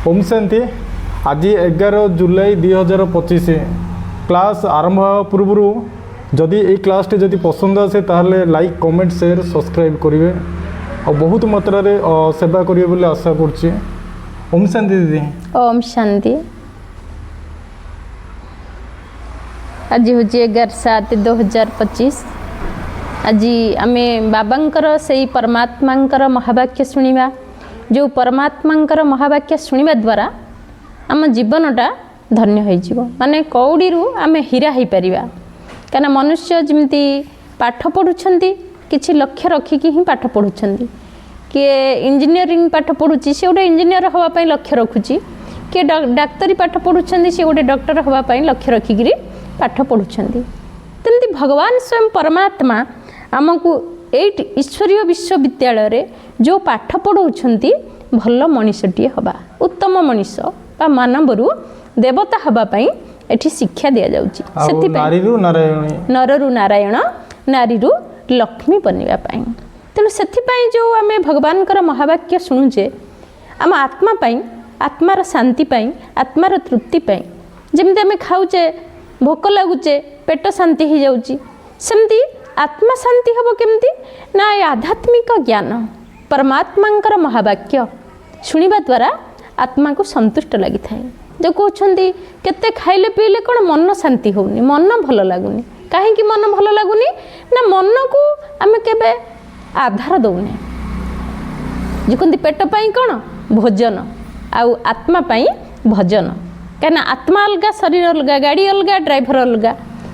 ओम शांति। आज 11 जुलाई 2025 क्लास आरंभ होगा पूर्व जदि ये क्लास जदि पसंद आसे ताहले लाइक कमेंट शेयर सब्सक्राइब करेंगे और बहुत मात्रा रे सेवा करेंगे बोले आशा करछि। ओम शांति दीदी। ओम शांति। आज हूँ 11/7/2025। आज आम बाबांकर से परमात्मांकर महावाक्य शुणा जो परमात्मांकर महावाक्य शुणा द्वारा आम जीवनटा धन्य हो माने कौड़ी आम हीरा हो पार क्या मनुष्य जमी पाठ पढ़ुंट किसी लक्ष्य रखिकी ही पाठ पढ़ुंट किए इंजीनियरिंग पाठ पढ़ुची से गोटे इंजीनियर हाँपाई लक्ष्य रखुची किए डाक्तरी पाठ पढ़ुंट से गोटे डॉक्टर हाँपाई लक्ष्य रखिकी पाठ पढ़ुंट तमती भगवान स्वयं परमात्मा आमको एट ईश्वरीय विश्वविद्यालय जो पाठ पढ़ाऊँच भल मनीषटीए हवा उत्तम मनीष बा मानवरू देवता हवापाई एठी शिक्षा दि जाउची। नररू नारायण नारीरू लक्ष्मी बनवाई तेणु से जो आम भगवान महावाक्य शुणुचे आम आत्मा पाई आत्मार शांति पाई आत्मार तृप्ति पाई जमी आम खाऊचे भोक लगुचे पेट शांति हो जाउची सेमती आत्मा शांति हम केमती ना आध्यात्मिक ज्ञान परमात्मांकर महावाक्य शुणा द्वारा आत्मा को संतुष्ट लगी थाए जो कहते केते खाइले पीले कौन मन शांति होनी मन भल लगुनि कहीं मन भल लगुनि ना मन को आम केबे आधार दौने जो कहते पेट पाई कौन भोजन आउ आत्मा पाई भजन कहीं आत्मा अलग शरीर अलग गाड़ी अलग ड्राइवर अलग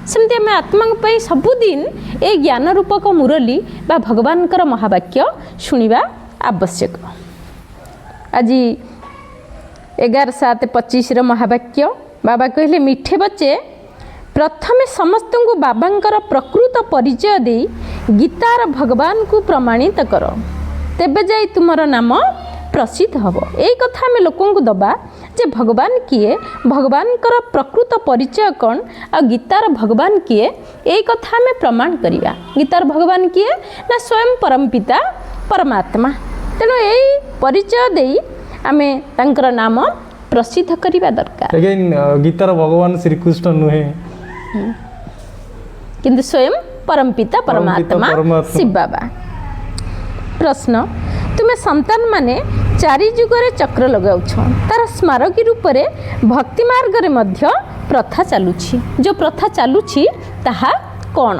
सेमती आम आत्मा सबुदिन ए ज्ञान रूपक मुरली बा भगवान महावाक्य शुणा आवश्यक। आज 11/7/25 महावाक्य बाबा कहले मिठे बच्चे प्रथमे समस्त को बाबांकर प्रकृत परिचय दे गीतार भगवान को प्रमाणित कर तेबे जाई तुमर नाम प्रसिद्ध हम यही कथा आम लोक दबा जे भगवान किए भगवान प्रकृत परिचय कौन आ गीतार भगवान किए यही कथा आम प्रमाण करिया। गीतार भगवान किए ना स्वयं परमपिता परमात्मा तेणु यही परिचय दे आम तांकर नाम प्रसिद्ध करिबा दरकार। गीतार भगवान श्रीकृष्ण नुहे किंतु स्वयं परमपिता परमात्मा शिव बाबा। प्रश्न तुम्हें संतान माने चारि जुगरे चक्र लगाउछ तार स्मारकी रूप रे भक्ति मार्ग रे मध्य प्रथा चालुछि जो प्रथा चालुछि ताहा कोन?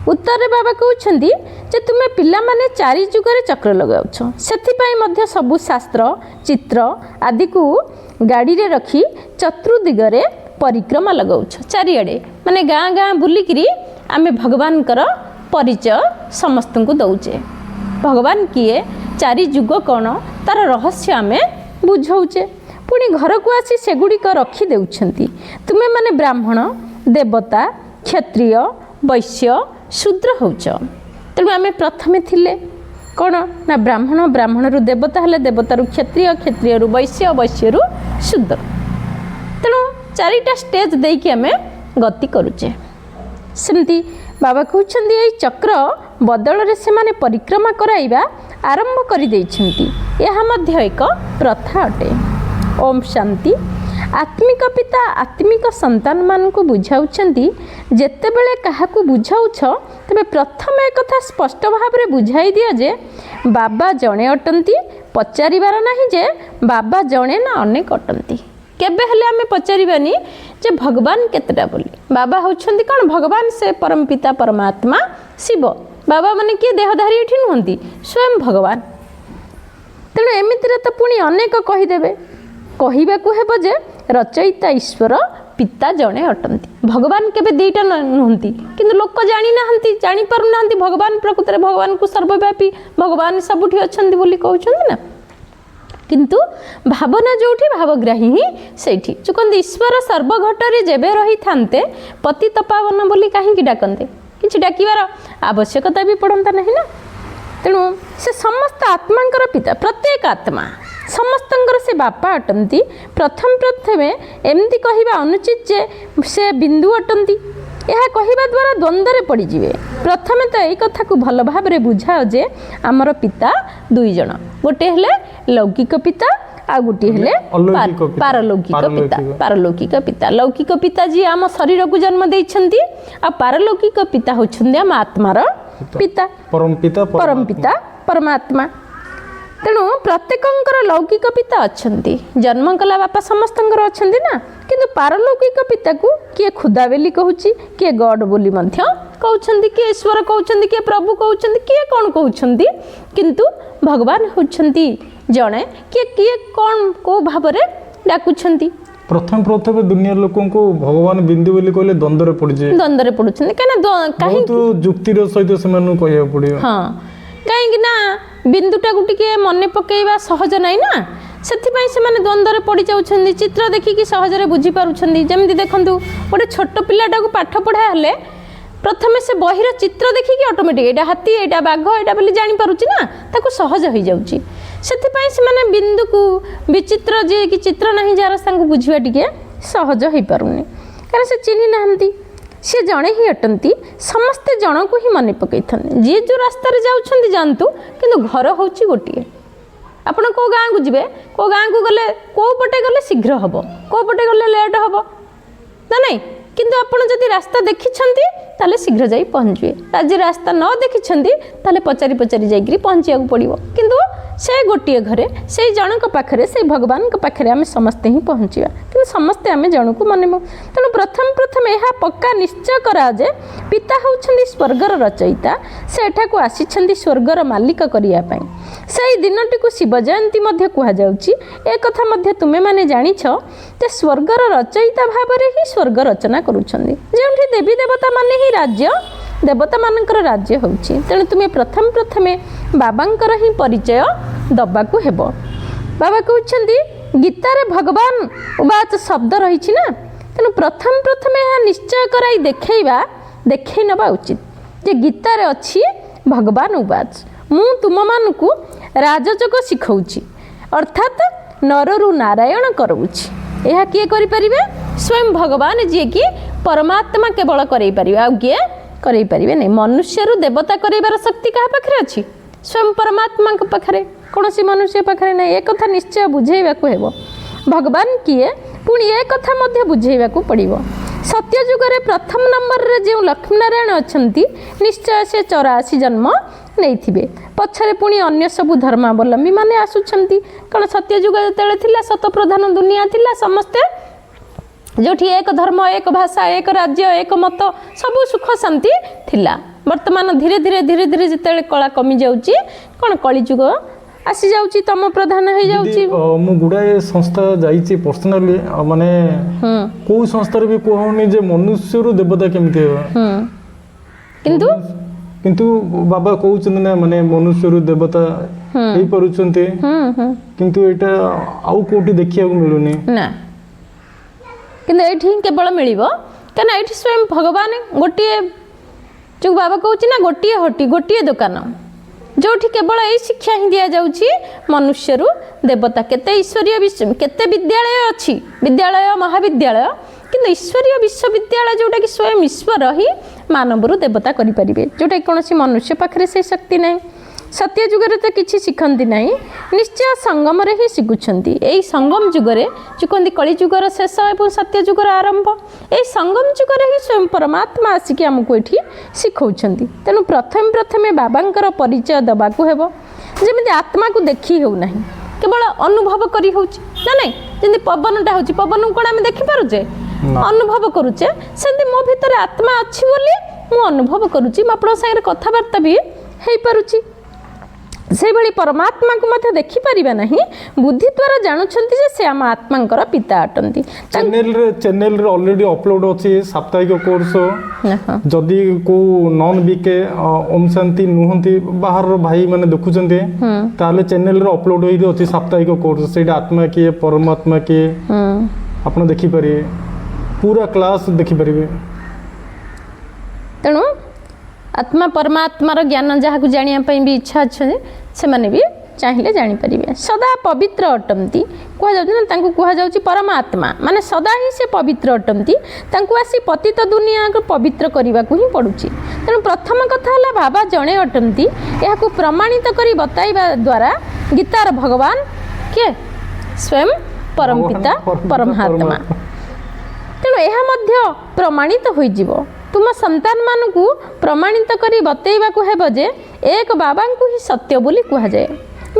उत्तर रे बाबा कहउछंदी जे तुमे पिला माने चारि जुगरे चक्र लगाउछ सेथि पई मध्य सबु शास्त्र चित्र आदि को गाड़ी रे रखी चतुर्दिगरे परिक्रमा लगाउछ चारिआडे माने गाँ गाँ बुलिकिरी आमे भगवान कर परिचय समस्त को दउचे भगवान किए चारि जुग कौन तार रहस्य आमे बुझाऊचे पुणी घर को आसी सेगुड़िक रखी देउछंती तुमे माने ब्राह्मण देवता क्षत्रिय वैश्य शूद्र होच तेणु आमे प्रथमे थिले कौन ना ब्राह्मण ब्राह्मण रु देवता हेले देवता क्षत्रिय क्षत्रिय रु वैश्य वैश्य रु शूद्र तेणु चारिटा स्टेज देकी आमे गति करुचे। सेमती बाबा कहते ये चक्र बदल से माने परिक्रमा कराइबा आरंभ कर देइछंती यह मध्य एक प्रथा अटे। ओम शांति। आत्मिक पिता आत्मिक संतान मान को बुझाउछंती जेते बेले काहाकू बुझाउछ तबे प्रथम एक कथा स्पष्ट भाव में बुझाई दिया जे बाबा जणे अटंती पचारिबार नाही जे बाबा जणे ना अनेक अटंती केबे हेले आमे पचारिबानी जे भगवान केतटा बोली बाबा होछंती कौन भगवान से परमपिता परमात्मा शिव बाबा माने किए देहधारी एठी नुहंती स्वयं भगवान तेणु एमितिरे तो पुणी अनेक कहीदेवे कहवाकू हेब जे रचयिता ईश्वर पिता जणे अटंती भगवान केबे दीटा नुहंती किंतु लोक जानी नाहंती जानी पारु नाहंती भगवान प्रकृତରେ भगवान को सर्वव्यापी भगवान सबुठी अछंती बोली कहउछंती ना किंतु भावना जोठी भावग्राही ही सेठी जो कहते ईश्वर सर्वघटरे जेबे रही थांते पतित पावन बोली कहीं डाकते किसी डाकिबार आवश्यकता भी पड़ता नहीं ना तेणु से समस्त आत्मांकर पिता प्रत्येक आत्मा समस्तंकर से बापा अटंती प्रथमे एमती कहवा अनुचित जे से बिंदु अटंती यह कहवा द्वारा द्वंद्व पड़े प्रथमे तो यही कथा को भल भाव बुझाओ जे आमर पिता दुई जन गोटे हेले लौकिक पिता ଆଉ ଗୋଟିଏ ହେଲେ अलौकिक पिता। ପାରଲୌକିକ ପିତା। ପାରଲୌକିକ। ପାରଲୌକିକ ପିତା ଲୌକିକ ପିତା ଯିଏ ଆମ ଶରୀରକୁ ଜନ୍ମ ଦେଇଛନ୍ତି ଆଉ ପାରଲୌକିକ ପିତା ହେଉଛନ୍ତି ଆମ ଆତ୍ମାର ପିତା परम पिता ପରମ ପିତା ପରମାତ୍ମା। ତେଣୁ ପ୍ରତ୍ୟେକଙ୍କର ଲୌକିକ ପିତା ଅଛନ୍ତି, ଜନ୍ମ କଲା ବାପା ସମସ୍ତଙ୍କର ଅଛନ୍ତି ନା, କିନ୍ତୁ ପାରଲୌକିକ ପିତାକୁ କିଏ ଖୁଦା ବୋଲି କହୁଛି, କିଏ ଗଡ୍ ବୋଲି ମଧ୍ୟ କହୁଛନ୍ତି, କିଏ ଈଶ୍ୱର କହୁଛନ୍ତି, କିଏ ପ୍ରଭୁ କହୁଛନ୍ତି, କିଏ କ'ଣ କହୁଛନ୍ତି, କିନ୍ତୁ ଭଗବାନ ହେଉଛନ୍ତି ଜଣେ, କିଏ କିଏ କ'ଣ କେଉଁ ଭାବରେ ଡାକୁଛନ୍ତି। प्रथम प्रथम दुनिया लोक को भगवान बिंदु बोली कहले द्वंद्व पड़े ଦ୍ୱନ୍ଦ୍ୱରେ पड़ुଛନ୍ତି କାହିଁକି बहुत जुक्तिर सहित से कह पड़ो। ହଁ କାହିଁକି ନା ବିନ୍ଦୁଟାକୁ ଟିକେ ମନେ ପକେଇବା ସହଜ ନାହିଁ ନା, ସେଥିପାଇଁ ସେମାନେ ଦ୍ୱନ୍ଦ୍ୱରେ ପଡ଼ିଯାଉଛନ୍ତି। ଚିତ୍ର ଦେଖିକି ସହଜରେ ବୁଝିପାରୁଛନ୍ତି। ଯେମିତି ଦେଖନ୍ତୁ ଗୋଟେ ଛୋଟ ପିଲାଟାକୁ ପାଠ ପଢ଼ା ହେଲେ ପ୍ରଥମେ ସେ ବହିର ଚିତ୍ର ଦେଖିକି ଅଟୋମେଟିକ୍ ଏଇଟା ହାତୀ, ଏଇଟା ବାଘ, ଏଇଟା ବୋଲି ଜାଣିପାରୁଛି ନା, ତାକୁ ସହଜ ହେଇଯାଉଛି। ସେଥିପାଇଁ ସେମାନେ ବିନ୍ଦୁକୁ ବିଚିତ୍ର ଯିଏକି ଚିତ୍ର ନାହିଁ ଯାହାର ତାଙ୍କୁ ବୁଝିବା ଟିକେ ସହଜ ହେଇପାରୁନି, କାରଣ ସେ ଚିହ୍ନି ନାହାନ୍ତି। ସେ ଜଣେ ହିଁ ଅଟନ୍ତି, ସମସ୍ତେ ଜଣକୁ ହିଁ ମନେ ପକାଇଥାନ୍ତି। ଯିଏ ଯେଉଁ ରାସ୍ତାରେ ଯାଉଛନ୍ତି ଯାଆନ୍ତୁ, କିନ୍ତୁ ଘର ହେଉଛି ଗୋଟିଏ। ଆପଣ କେଉଁ ଗାଁକୁ ଯିବେ, କେଉଁ ଗାଁକୁ ଗଲେ କେଉଁ ପଟେ ଗଲେ ଶୀଘ୍ର ହେବ, କେଉଁ ପଟେ ଗଲେ ଲେଟ୍ ହେବ ନା ନାହିଁ, କିନ୍ତୁ ଆପଣ ଯଦି ରାସ୍ତା ଦେଖିଛନ୍ତି ତାହେଲେ ଶୀଘ୍ର ଯାଇ ପହଞ୍ଚିବେ। ଆଜି ରାସ୍ତା ନ ଦେଖିଛନ୍ତି ତାହେଲେ ପଚାରି ପଚାରି ଯାଇକରି ପହଞ୍ଚିବାକୁ ପଡ଼ିବ। କିନ୍ତୁ ସେ ଗୋଟିଏ ଘରେ ସେଇ ଜଣଙ୍କ ପାଖରେ, ସେଇ ଭଗବାନଙ୍କ ପାଖରେ ଆମେ ସମସ୍ତେ ହିଁ ପହଞ୍ଚିବା, କିନ୍ତୁ ସମସ୍ତେ ଆମେ ଜଣକୁ ମନେବୁ। ତେଣୁ ପ୍ରଥମେ ଏହା ପକ୍କା ନିଶ୍ଚୟ କରା ଯେ ପିତା ହେଉଛନ୍ତି ସ୍ୱର୍ଗର ରଚୟିତା, ସେ ଏଠାକୁ ଆସିଛନ୍ତି ସ୍ୱର୍ଗର ମାଲିକ କରିବା ପାଇଁ। ସେଇ ଦିନଟିକୁ ଶିବ ଜୟନ୍ତୀ ମଧ୍ୟ କୁହାଯାଉଛି। ଏକଥା ମଧ୍ୟ ତୁମେମାନେ ଜାଣିଛ ଯେ ସ୍ୱର୍ଗର ରଚୟିତା ଭାବରେ ହିଁ ସ୍ୱର୍ଗ ରଚନା କରୁଛନ୍ତି, ଯେଉଁଠି ଦେବୀ ଦେବତା ମାନେ ହିଁ ରାଜ୍ୟ, ଦେବତାମାନଙ୍କର ରାଜ୍ୟ ହେଉଛି। ତେଣୁ ତୁମେ ପ୍ରଥମେ ବାବାଙ୍କର ହିଁ ପରିଚୟ ଦେବାକୁ ହେବ। ବାବା କହୁଛନ୍ତି ଗୀତାରେ ଭଗବାନ ଉବାଚ ଶବ୍ଦ ରହିଛି ନା, ତେଣୁ ପ୍ରଥମେ ଏହା ନିଶ୍ଚୟ କରାଇ ଦେଖେଇ ନେବା ଉଚିତ ଯେ ଗୀତାରେ ଅଛି ଭଗବାନ ଉବାଚ, ମୁଁ ତୁମମାନଙ୍କୁ ରାଜଯୋଗ ଶିଖଉଛି, ଅର୍ଥାତ୍ ନରରୁ ନାରାୟଣ କରଉଛି। ଏହା କିଏ କରିପାରିବେ? ସ୍ୱୟଂ ଭଗବାନ, ଯିଏକି ପରମାତ୍ମା କେବଳ କରେଇ ପାରିବେ, ଆଉ କିଏ କରେଇ ପାରିବେ ନାହିଁ। ମନୁଷ୍ୟରୁ ଦେବତା କରେଇବାର ଶକ୍ତି କାହା ପାଖରେ ଅଛି? ସ୍ୱୟଂ ପରମାତ୍ମାଙ୍କ ପାଖରେ, କୌଣସି ମନୁଷ୍ୟ ପାଖରେ ନାହିଁ। ଏ କଥା ନିଶ୍ଚୟ ବୁଝେଇବାକୁ ହେବ। ଭଗବାନ କିଏ, ପୁଣି ଏ କଥା ମଧ୍ୟ ବୁଝେଇବାକୁ ପଡ଼ିବ। ସତ୍ୟ ଯୁଗରେ ପ୍ରଥମ ନମ୍ବରରେ ଯେଉଁ ଲକ୍ଷ୍ମୀନାରାୟଣ ଅଛନ୍ତି, ନିଶ୍ଚୟ ସେ 84 ଜନ୍ମ ନେଇଥିବେ। ପଛରେ ପୁଣି ଅନ୍ୟ ସବୁ ଧର୍ମାବଲମ୍ବୀ ମାନେ ଆସୁଛନ୍ତି, କାରଣ ସତ୍ୟ ଯୁଗ ଯେତେବେଳେ ଥିଲା, ଶତପ୍ରଧାନ ଦୁନିଆ ଥିଲା, ସମସ୍ତେ ଯେଉଁଠି ଏକ ଧର୍ମ, ଏକ ଭାଷା, ଏକ ରାଜ୍ୟ, ଏକ ମତ, ସବୁ ସୁଖ ଶାନ୍ତି ଥିଲା। ବର୍ତ୍ତମାନ ଧୀରେ ଧୀରେ ଯେତେବେଳେ କଳା କମି ଯାଉଛି, କ'ଣ କଳିଯୁଗ ଆସିଯାଉଛି, ତମ ପ୍ରଧାନ ହେଇଯାଉଛି। ମୁଁ ଗୁଡ଼ାଏ ସଂସ୍ଥା ଯାଇଛି ପର୍ସନାଲି, ମାନେ କୋଉ ସଂସ୍ଥାରେ ବି କୁହଉନି ଯେ ମନୁଷ୍ୟରୁ ଦେବତା କେମିତି ହେବା, କିନ୍ତୁ ବାବା କହୁଛନ୍ତି ନା, ମାନେ ମନୁଷ୍ୟରୁ ଦେବତା ହେଇପାରୁଛନ୍ତି, କିନ୍ତୁ ଏଇଟା ଆଉ କୋଉଠି ଦେଖିବାକୁ ମିଳୁନି ନା, କିନ୍ତୁ ଏଇଠି ହିଁ କେବଳ ମିଳିବ। କାରଣ ଏଇଠି ସ୍ୱୟଂ ଭଗବାନ ଗୋଟିଏ, ଯେଉଁ ବାବା କହୁଛି ନା, ଗୋଟିଏ ହଟି, ଗୋଟିଏ ଦୋକାନ, ଯେଉଁଠି କେବଳ ଏଇ ଶିକ୍ଷା ହିଁ ଦିଆଯାଉଛି ମନୁଷ୍ୟରୁ ଦେବତା। କେତେ ଈଶ୍ୱରୀୟ କେତେ ବିଦ୍ୟାଳୟ ଅଛି, ବିଦ୍ୟାଳୟ ମହାବିଦ୍ୟାଳୟ, କିନ୍ତୁ ଈଶ୍ୱରୀୟ ବିଶ୍ୱବିଦ୍ୟାଳୟ ଯେଉଁଟାକି ସ୍ୱୟଂ ଈଶ୍ୱର ହିଁ ମାନବରୁ ଦେବତା କରିପାରିବେ, ଯେଉଁଟାକି କୌଣସି ମନୁଷ୍ୟ ପାଖରେ ସେଇ ଶକ୍ତି ନାହିଁ। ସତ୍ୟ ଯୁଗରେ ତ କିଛି ଶିଖନ୍ତି ନାହିଁ, ନିଶ୍ଚୟ ସଙ୍ଗମରେ ହିଁ ଶିଖୁଛନ୍ତି। ଏଇ ସଙ୍ଗମ ଯୁଗରେ ଯେଉଁ କହନ୍ତି କଳିଯୁଗର ଶେଷ ଏବଂ ସତ୍ୟ ଯୁଗର ଆରମ୍ଭ, ଏଇ ସଙ୍ଗମ ଯୁଗରେ ହିଁ ସ୍ୱୟଂ ପରମାତ୍ମା ଆସିକି ଆମକୁ ଏଠି ଶିଖଉଛନ୍ତି। ତେଣୁ ପ୍ରଥମେ ବାବାଙ୍କର ପରିଚୟ ଦେବାକୁ ହେବ। ଯେମିତି ଆତ୍ମାକୁ ଦେଖି ହେଉନାହିଁ, କେବଳ ଅନୁଭବ କରି ହେଉଛି ନା ନାହିଁ। ଯେମିତି ପବନଟା ହେଉଛି, ପବନକୁ କ'ଣ ଆମେ ଦେଖିପାରୁଛେ? ଅନୁଭବ କରୁଛେ। ସେମିତି ମୋ ଭିତରେ ଆତ୍ମା ଅଛି ବୋଲି ମୁଁ ଅନୁଭବ କରୁଛି, ମୁଁ ଆପଣଙ୍କ ସାଙ୍ଗରେ କଥାବାର୍ତ୍ତା ବି ହେଇପାରୁଛି। ସେଇଭଳି ପରମାତ୍ମାକୁ ମଧ୍ୟ ଦେଖିପାରିବା ନାହିଁ, ବୁଦ୍ଧି ଦ୍ୱାରା ଜାଣୁଛନ୍ତି ଯେ ସେ ଆମ ଆତ୍ମାଙ୍କର ପିତା ଅଟନ୍ତି। ଚ୍ୟାନେଲରେ ଅଲରେଡି ଅପଲୋଡ ଅଛି ସାପ୍ତାହିକ କୋର୍ସ। ଯଦି କୋଉ ନନ୍ ବିକେ ଓମ୍ ଶାନ୍ତି ନୁହନ୍ତି, ବାହାରର ଭାଇ ମାନେ ଦେଖୁଛନ୍ତି, ତାହେଲେ ଚ୍ୟାନେଲରେ ଅପଲୋଡ ହେଇକି ଅଛି ସାପ୍ତାହିକ କୋର୍ସ। ସେଇଟା ଆତ୍ମା କିଏ, ପରମାତ୍ମା କିଏ, ଆପଣ ଦେଖିପାରିବେ, ପୁରା କ୍ଲାସ୍ ଦେଖିପାରିବେ। ତେଣୁ ଆତ୍ମା ପରମାତ୍ମାର ଜ୍ଞାନ ଯାହାକୁ ଜାଣିବା ପାଇଁ ବି ଇଚ୍ଛା ଅଛନ୍ତି, ସେମାନେ ବି ଚାହିଁଲେ ଜାଣିପାରିବେ। ସଦା ପବିତ୍ର ଅଟନ୍ତି କୁହାଯାଉଛି ନା, ତାଙ୍କୁ କୁହାଯାଉଛି ପରମାତ୍ମା, ମାନେ ସଦା ହିଁ ସେ ପବିତ୍ର ଅଟନ୍ତି। ତାଙ୍କୁ ଆସି ପତିତ ଦୁନିଆକୁ ପବିତ୍ର କରିବାକୁ ହିଁ ପଡ଼ୁଛି। ତେଣୁ ପ୍ରଥମ କଥା ହେଲା ବାବା ଜଣେ ଅଟନ୍ତି। ଏହାକୁ ପ୍ରମାଣିତ କରି ବତାଇବା ଦ୍ୱାରା ଗୀତାର ଭଗବାନ କିଏ? ସ୍ୱୟଂ ପରମପିତା ପରମାତ୍ମା। ତେଣୁ ଏହା ମଧ୍ୟ ପ୍ରମାଣିତ ହୋଇଯିବ। ତୁମ ସନ୍ତାନମାନଙ୍କୁ ପ୍ରମାଣିତ କରି ବତେଇବାକୁ ହେବ ଯେ ଏକ ବାବାଙ୍କୁ ହିଁ ସତ୍ୟ ବୋଲି କୁହାଯାଏ।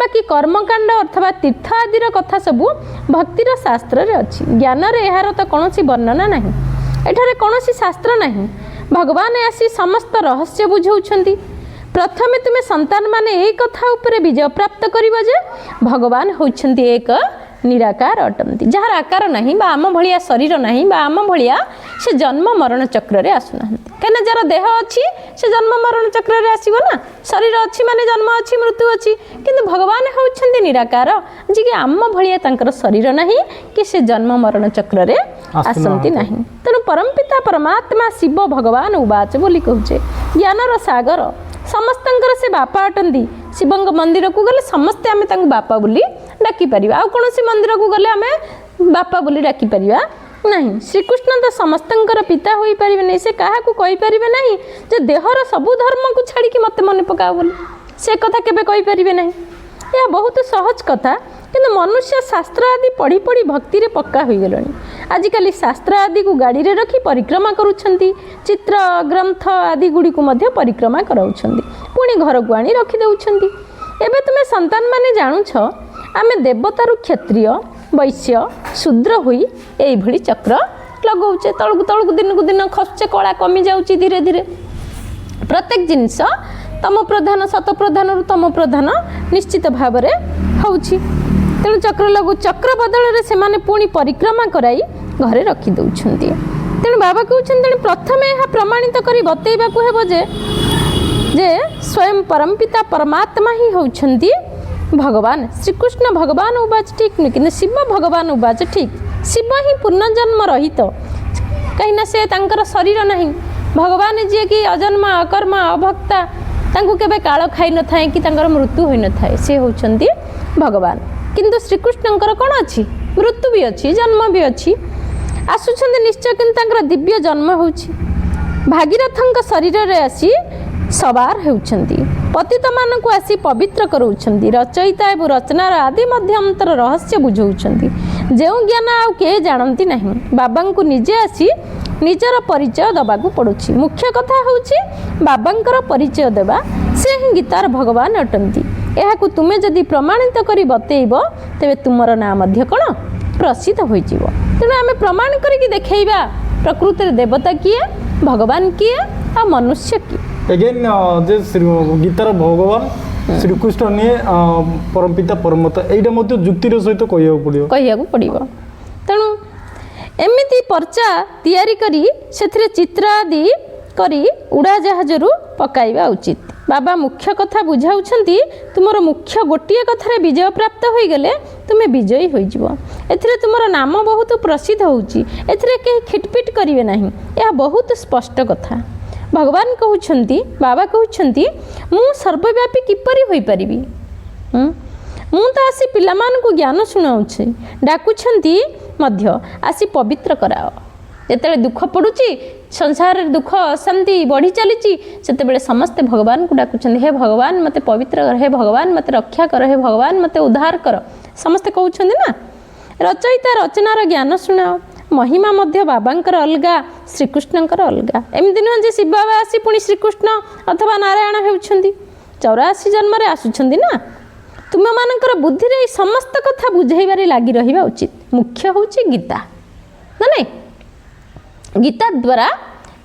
ବାକି କର୍ମକାଣ୍ଡ ଅଥବା ତୀର୍ଥ ଆଦିର କଥା ସବୁ ଭକ୍ତିର ଶାସ୍ତ୍ରରେ ଅଛି। ଜ୍ଞାନରେ ଏହାର ତ କୌଣସି ବର୍ଣ୍ଣନା ନାହିଁ। ଏଠାରେ କୌଣସି ଶାସ୍ତ୍ର ନାହିଁ। ଭଗବାନ ଆସି ସମସ୍ତ ରହସ୍ୟ ବୁଝାଉଛନ୍ତି। ପ୍ରଥମେ ତୁମେ ସନ୍ତାନମାନେ ଏହି କଥା ଉପରେ ବିଜୟ ପ୍ରାପ୍ତ କରିବ ଯେ ଭଗବାନ ହେଉଛନ୍ତି ଏକ ନିରାକାର ଅଟନ୍ତି, ଯାହାର ଆକାର ନାହିଁ ବା ଆମ ଭଳିଆ ଶରୀର ନାହିଁ ବା ଆମ ଭଳିଆ ସେ ଜନ୍ମ ମରଣ ଚକ୍ରରେ ଆସୁନାହାନ୍ତି। କାହିଁକିନା ଯାହାର ଦେହ ଅଛି ସେ ଜନ୍ମ ମରଣ ଚକ୍ରରେ ଆସିବ ନା, ଶରୀର ଅଛି ମାନେ ଜନ୍ମ ଅଛି ମୃତ୍ୟୁ ଅଛି। କିନ୍ତୁ ଭଗବାନ ହେଉଛନ୍ତି ନିରାକାର, ଯିଏକି ଆମ ଭଳିଆ ତାଙ୍କର ଶରୀର ନାହିଁ କି ସେ ଜନ୍ମ ମରଣ ଚକ୍ରରେ ଆସନ୍ତି ନାହିଁ। ତେଣୁ ପରମପିତା ପରମାତ୍ମା ଶିବ ଭଗବାନ ଉବାଚ ବୋଲି କହୁଛେ। ଜ୍ଞାନର ସାଗର, ସମସ୍ତଙ୍କର ସେ ବାପା ଅଟନ୍ତି। ଶିବଙ୍କ ମନ୍ଦିରକୁ ଗଲେ ସମସ୍ତେ ଆମେ ତାଙ୍କୁ ବାପା ବୋଲି ଡାକିପାରିବା, ଆଉ କୌଣସି ମନ୍ଦିରକୁ ଗଲେ ଆମେ ବାପା ବୋଲି ଡାକିପାରିବା ନାହିଁ। ଶ୍ରୀକୃଷ୍ଣ ତ ସମସ୍ତଙ୍କର ପିତା ହୋଇପାରିବେ ନାହିଁ। ସେ କାହାକୁ କହିପାରିବେ ନାହିଁ ଯେ ଦେହର ସବୁ ଧର୍ମକୁ ଛାଡ଼ିକି ମୋତେ ମନେ ପକାଅ ବୋଲି, ସେ କଥା କେବେ କହିପାରିବେ ନାହିଁ। ଏହା ବହୁତ ସହଜ କଥା, କିନ୍ତୁ ମନୁଷ୍ୟ ଶାସ୍ତ୍ର ଆଦି ପଢ଼ି ପଢ଼ି ଭକ୍ତିରେ ପକ୍କା ହୋଇଗଲେଣି। ଆଜିକାଲି ଶାସ୍ତ୍ର ଆଦିକୁ ଗାଡ଼ିରେ ରଖି ପରିକ୍ରମା କରୁଛନ୍ତି, ଚିତ୍ର ଗ୍ରନ୍ଥ ଆଦି ଗୁଡ଼ିକୁ ମଧ୍ୟ ପରିକ୍ରମା କରାଉଛନ୍ତି, ପୁଣି ଘରକୁ ଆଣି ରଖିଦେଉଛନ୍ତି। ଏବେ ତୁମେ ସନ୍ତାନମାନେ ଜାଣୁଛ ଆମେ ଦେବତାରୁ କ୍ଷତ୍ରିୟ ବୈଶ୍ୟ ଶୂଦ୍ର ହୋଇ ଏଇଭଳି ଚକ୍ର ଲଗାଉଛେ, ତଳକୁ ତଳକୁ ଦିନକୁ ଦିନ ଖସୁଛେ, କଳା କମି ଯାଉଛି ଧୀରେ ଧୀରେ। ପ୍ରତ୍ୟେକ ଜିନିଷ ତମ ପ୍ରଧାନ ସତ ପ୍ରଧାନରୁ ତମ ପ୍ରଧାନ ନିଶ୍ଚିତ ଭାବରେ ହେଉଛି। ତେଣୁ ଚକ୍ର ଲଗୁ ଚକ୍ର ବଦଳରେ ସେମାନେ ପୁଣି ପରିକ୍ରମା କରାଇ ଘରେ ରଖିଦେଉଛନ୍ତି। ତେଣୁ ବାବା କହୁଛନ୍ତି ତେଣୁ ପ୍ରଥମେ ଏହା ପ୍ରମାଣିତ କରି ବତେଇବାକୁ ହେବ ଯେ ସ୍ୱୟଂ ପରମପିତା ପରମାତ୍ମା ହିଁ ହେଉଛନ୍ତି ଭଗବାନ। ଶ୍ରୀକୃଷ୍ଣ ଭଗବାନ ଉବାଚ ଠିକ୍ ନୁହେଁ, କିନ୍ତୁ ଶିବ ଭଗବାନ ଉବାଚ ଠିକ୍। ଶିବ ହିଁ ପୂର୍ଣ୍ଣଜନ୍ମ ରହିତ, କାହିଁକିନା ସେ ତାଙ୍କର ଶରୀର ନାହିଁ। ଭଗବାନ ଯିଏକି ଅଜନ୍ମା ଅକର୍ମା ଅଭକ୍ତା, ତାଙ୍କୁ କେବେ କାଳ ଖାଇନଥାଏ କି ତାଙ୍କର ମୃତ୍ୟୁ ହୋଇନଥାଏ, ସେ ହେଉଛନ୍ତି ଭଗବାନ। କିନ୍ତୁ ଶ୍ରୀକୃଷ୍ଣଙ୍କର କ'ଣ ଅଛି? ମୃତ୍ୟୁ ବି ଅଛି, ଜନ୍ମ ବି ଅଛି, ଆସୁଛନ୍ତି ନିଶ୍ଚୟ, କିନ୍ତୁ ତାଙ୍କର ଦିବ୍ୟ ଜନ୍ମ ହେଉଛି। ଭାଗୀରଥଙ୍କ ଶରୀରରେ ଆସି ସବାର ହେଉଛନ୍ତି, ପତିତମାନଙ୍କୁ ଆସି ପବିତ୍ର କରାଉଛନ୍ତି, ରଚୟିତା ଏବଂ ରଚନାର ଆଦି ମଧ୍ୟନ୍ତର ରହସ୍ୟ ବୁଝାଉଛନ୍ତି, ଯେଉଁ ଜ୍ଞାନ ଆଉ କେହି ଜାଣନ୍ତି ନାହିଁ। ବାବାଙ୍କୁ ନିଜେ ଆସି ନିଜର ପରିଚୟ ଦେବାକୁ ପଡ଼ୁଛି। ମୁଖ୍ୟ କଥା ହେଉଛି ବାବାଙ୍କର ପରିଚୟ ଦେବା, ସେ ହିଁ ଗୀତାର ଭଗବାନ ଅଟନ୍ତି। ଏହାକୁ ତୁମେ ଯଦି ପ୍ରମାଣିତ କରି ବତେଇବ ତେବେ ତୁମର ନାଁ ମଧ୍ୟ କ'ଣ ପ୍ରସିଦ୍ଧ ହୋଇଯିବ। ତେଣୁ ଆମେ ପ୍ରମାଣ କରିକି ଦେଖେଇବା ପ୍ରକୃତରେ ଦେବତା କିଏ, ଭଗବାନ କିଏ ଆଉ ମନୁଷ୍ୟ କିଏ। ଏଗେନ୍ ଯେ ଗୀତାର ଭଗବାନ ଶ୍ରୀକୃଷ୍ଣ ନିଏ ପରମପିତା ପରମାତ୍ମା, ଏଇଟା ମଧ୍ୟ ଯୁକ୍ତିର ସହିତ କହିବାକୁ ପଡ଼ିବ। ତେଣୁ ଏମିତି ପର୍ଚା ତିଆରି କରି ସେଥିରେ ଚିତ୍ର ଆଦି କରି ଉଡ଼ାଜାହାଜରୁ ପକାଇବା ଉଚିତ। ବାବା ମୁଖ୍ୟ କଥା ବୁଝାଉଛନ୍ତି, ତୁମର ମୁଖ୍ୟ ଗୋଟିଏ କଥାରେ ବିଜୟ ପ୍ରାପ୍ତ ହୋଇଗଲେ ତୁମେ ବିଜୟୀ ହୋଇଯିବ। ଏଥିରେ ତୁମର ନାମ ବହୁତ ପ୍ରସିଦ୍ଧ ହେଉଛି, ଏଥିରେ କେହି ଖିଟପିଟ କରିବେ ନାହିଁ, ଏହା ବହୁତ ସ୍ପଷ୍ଟ କଥା। ଭଗବାନ କହୁଛନ୍ତି, ବାବା କହୁଛନ୍ତି, ମୁଁ ସର୍ବବ୍ୟାପୀ କିପରି ହୋଇପାରିବି? ମୁଁ ତ ଆସି ପିଲାମାନଙ୍କୁ ଜ୍ଞାନ ଶୁଣାଉଛି, ଡାକୁଛନ୍ତି ମଧ୍ୟ ଆସି ପବିତ୍ର କରାଅ। ଯେତେବେଳେ ଦୁଃଖ ପଡ଼ୁଛି, ସଂସାରରେ ଦୁଃଖ ଅଶାନ୍ତି ବଢ଼ି ଚାଲିଛି, ସେତେବେଳେ ସମସ୍ତେ ଭଗବାନଙ୍କୁ ଡାକୁଛନ୍ତି, ହେ ଭଗବାନ ମୋତେ ପବିତ୍ର କର, ହେ ଭଗବାନ ମୋତେ ରକ୍ଷା କର, ହେ ଭଗବାନ ମୋତେ ଉଦ୍ଧାର କର, ସମସ୍ତେ କହୁଛନ୍ତି ନା। ରଚୟିତା ରଚନାର ଜ୍ଞାନ ଶୁଣାଅ। ମହିମା ମଧ୍ୟ ବାବାଙ୍କର ଅଲଗା, ଶ୍ରୀକୃଷ୍ଣଙ୍କର ଅଲଗା। ଏମିତି ନୁହେଁ ଯେ ଶିବ ବାବା ଆସି ପୁଣି ଶ୍ରୀକୃଷ୍ଣ ଅଥବା ନାରାୟଣ ହେଉଛନ୍ତି, 84 ଜନ୍ମରେ ଆସୁଛନ୍ତି ନା। ତୁମମାନଙ୍କର ବୁଦ୍ଧିରେ ଏହି ସମସ୍ତ କଥା ବୁଝାଇବାରେ ଲାଗି ରହିବା ଉଚିତ। ମୁଖ୍ୟ ହେଉଛି ଗୀତା, ନା ନାଇଁ? ଗୀତା ଦ୍ୱାରା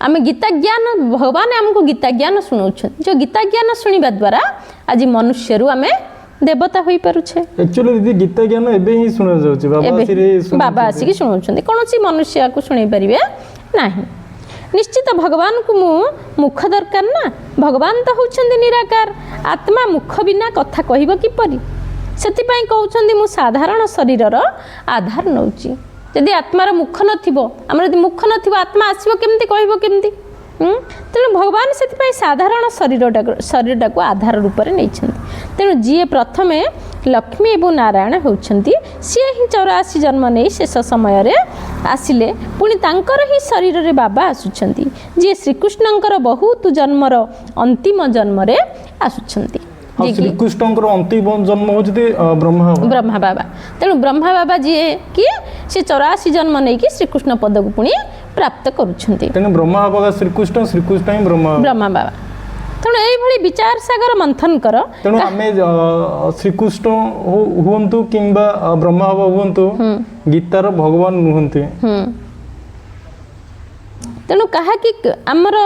ଆମେ ଗୀତା ଜ୍ଞାନ, ଭଗବାନ ଆମକୁ ଗୀତା ଜ୍ଞାନ ଶୁଣାଉଛନ୍ତି। ଯେଉଁ ଗୀତା ଜ୍ଞାନ ଶୁଣିବା ଦ୍ୱାରା ଆଜି ମନୁଷ୍ୟରୁ ଆମେ ଦେବତା ହୋଇପାରୁଛେ। ଆକ୍ଚୁଆଲି ଦିଦି ଗୀତା ଜ୍ଞାନ ଏବେ ହିଁ ଶୁଣାଯାଉଛି, ବାବା ଆସିକି ଶୁଣାଉଛନ୍ତି, କୌଣସି ମନୁଷ୍ୟକୁ ଶୁଣାଇ ପାରିବେ ନାହିଁ। ନିଶ୍ଚିତ ଭଗବାନଙ୍କୁ ମୁଖ ଦରକାର ନା, ଭଗବାନ ତ ହେଉଛନ୍ତି ନିରାକାର, ଆତ୍ମା ମୁଖ ବିନା କଥା କହିବ କିପରି? ସେଥିପାଇଁ କହୁଛନ୍ତି ମୁଁ ସାଧାରଣ ଶରୀରର ଆଧାର ନେଉଛି। ଯଦି ଆତ୍ମାର ମୁଖ ନଥିବ, ଆମର ଯଦି ମୁଖ ନଥିବ ଆତ୍ମା ଆସିବ କେମିତି, କହିବ କେମିତି? ତେଣୁ ଭଗବାନ ସେଥିପାଇଁ ସାଧାରଣ ଶରୀରଟାକୁ ଆଧାର ରୂପରେ ନେଇଛନ୍ତି। ତେଣୁ ଯିଏ ପ୍ରଥମେ ଲକ୍ଷ୍ମୀ ଏବଂ ନାରାୟଣ ହେଉଛନ୍ତି, ସିଏ ହିଁ 84 ଜନ୍ମ ନେଇ ଶେଷ ସମୟରେ ଆସିଲେ, ପୁଣି ତାଙ୍କର ହିଁ ଶରୀରରେ ବାବା ଆସୁଛନ୍ତି, ଯିଏ ଶ୍ରୀକୃଷ୍ଣଙ୍କର ବହୁତ ଜନ୍ମର ଅନ୍ତିମ ଜନ୍ମରେ ଆସୁଛନ୍ତି। ଯିଏକି ଶ୍ରୀକୃଷ୍ଣଙ୍କର ଅନ୍ତିମ ଜନ୍ମ ହଉଛନ୍ତି ବ୍ରହ୍ମା ବାବା। ବ୍ରହ୍ମା ବାବା। ତେଣୁ ବ୍ରହ୍ମା ବାବା ଯିଏ କି ସେ 84 ଜନ୍ମ ନେଇକି ଶ୍ରୀକୃଷ୍ଣ ପଦକୁ ପୁଣି ପ୍ରାପ୍ତ କରୁଛନ୍ତି। ତେଣୁ ବ୍ରହ୍ମା ବାବା ଶ୍ରୀକୃଷ୍ଣ, ଶ୍ରୀକୃଷ୍ଣ ହିଁ ବ୍ରହ୍ମା ବାବା। ତେଣୁ ଏଇଭଳି ବିଚାର ସାଗର ମନ୍ଥନ କର। ତେଣୁ ଆମେ ଶ୍ରୀକୃଷ୍ଣ ହୁଅନ୍ତୁ କିମ୍ବା ବ୍ରହ୍ମା ବାବା ହୁଅନ୍ତୁ, ଗୀତାର ଭଗବାନ ନୁହନ୍ତି। ତେଣୁ କାହାକି ଆମର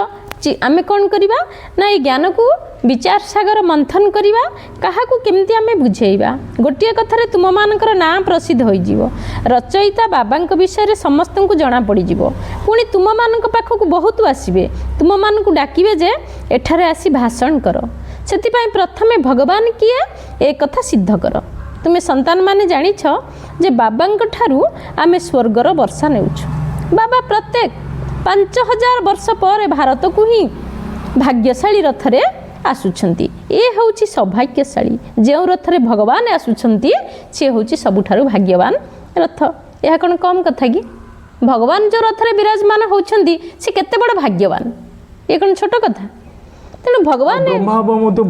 ଆମେ କ'ଣ କରିବା ନା ଏଇ ଜ୍ଞାନକୁ ବିଚାର ସାଗର ମନ୍ଥନ କରିବା, କାହାକୁ କେମିତି ଆମେ ବୁଝେଇବା। ଗୋଟିଏ କଥାରେ ତୁମମାନଙ୍କର ନାଁ ପ୍ରସିଦ୍ଧ ହୋଇଯିବ, ରଚୟିତା ବାବାଙ୍କ ବିଷୟରେ ସମସ୍ତଙ୍କୁ ଜଣାପଡ଼ିଯିବ। ପୁଣି ତୁମମାନଙ୍କ ପାଖକୁ ବହୁତ ଆସିବେ, ତୁମମାନଙ୍କୁ ଡାକିବେ ଯେ ଏଠାରେ ଆସି ଭାଷଣ କର। ସେଥିପାଇଁ ପ୍ରଥମେ ଭଗବାନ କିଏ ଏ କଥା ସିଦ୍ଧ କର। ତୁମେ ସନ୍ତାନମାନେ ଜାଣିଛ ଯେ ବାବାଙ୍କ ଠାରୁ ଆମେ ସ୍ୱର୍ଗର ବର୍ଷା ନେଉଛୁ। ବାବା ପ୍ରତ୍ୟେକ 5000 ବର୍ଷ ପରେ ଭାରତକୁ ହିଁ ଭାଗ୍ୟଶାଳୀ ରଥରେ ଆସୁଛନ୍ତି। ଏ ହେଉଛି ସୌଭାଗ୍ୟଶାଳୀ। ଯେଉଁ ରଥରେ ଭଗବାନ ଆସୁଛନ୍ତି ସେ ହେଉଛି ସବୁଠାରୁ ଭାଗ୍ୟବାନ ରଥ। ଏହା କ'ଣ କମ୍ କଥା କି? ଭଗବାନ ଯେଉଁ ରଥରେ ବିରାଜମାନ ହେଉଛନ୍ତି ସେ କେତେ ବଡ଼ ଭାଗ୍ୟବାନ, ଏ କ'ଣ ଛୋଟ କଥା? ତେଣୁ ଭଗବାନ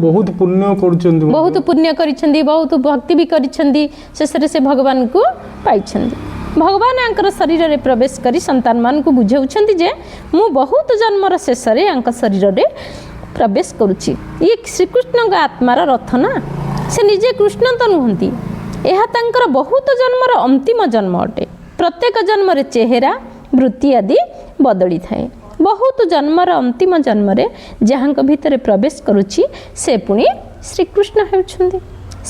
ବହୁତ ପୁଣ୍ୟ କରୁଛନ୍ତି, ବହୁତ ପୁଣ୍ୟ କରିଛନ୍ତି, ବହୁତ ଭକ୍ତି ବି କରିଛନ୍ତି, ଶେଷରେ ସେ ଭଗବାନଙ୍କୁ ପାଇଛନ୍ତି। ଭଗବାନ ୟାଙ୍କର ଶରୀରରେ ପ୍ରବେଶ କରି ସନ୍ତାନମାନଙ୍କୁ ବୁଝାଉଛନ୍ତି ଯେ ମୁଁ ବହୁତ ଜନ୍ମର ଶେଷରେ ୟାଙ୍କ ଶରୀରରେ ପ୍ରବେଶ କରୁଛି। ଇଏ ଶ୍ରୀକୃଷ୍ଣଙ୍କ ଆତ୍ମାର ରଥ ନା, ସେ ନିଜେ କୃଷ୍ଣ ତ ନୁହନ୍ତି। ଏହା ତାଙ୍କର ବହୁତ ଜନ୍ମର ଅନ୍ତିମ ଜନ୍ମ ଅଟେ। ପ୍ରତ୍ୟେକ ଜନ୍ମରେ ଚେହେରା, ବୃତ୍ତି ଆଦି ବଦଳିଥାଏ। ବହୁତ ଜନ୍ମର ଅନ୍ତିମ ଜନ୍ମରେ ଯାହାଙ୍କ ଭିତରେ ପ୍ରବେଶ କରୁଛି ସେ ପୁଣି ଶ୍ରୀକୃଷ୍ଣ ହେଉଛନ୍ତି।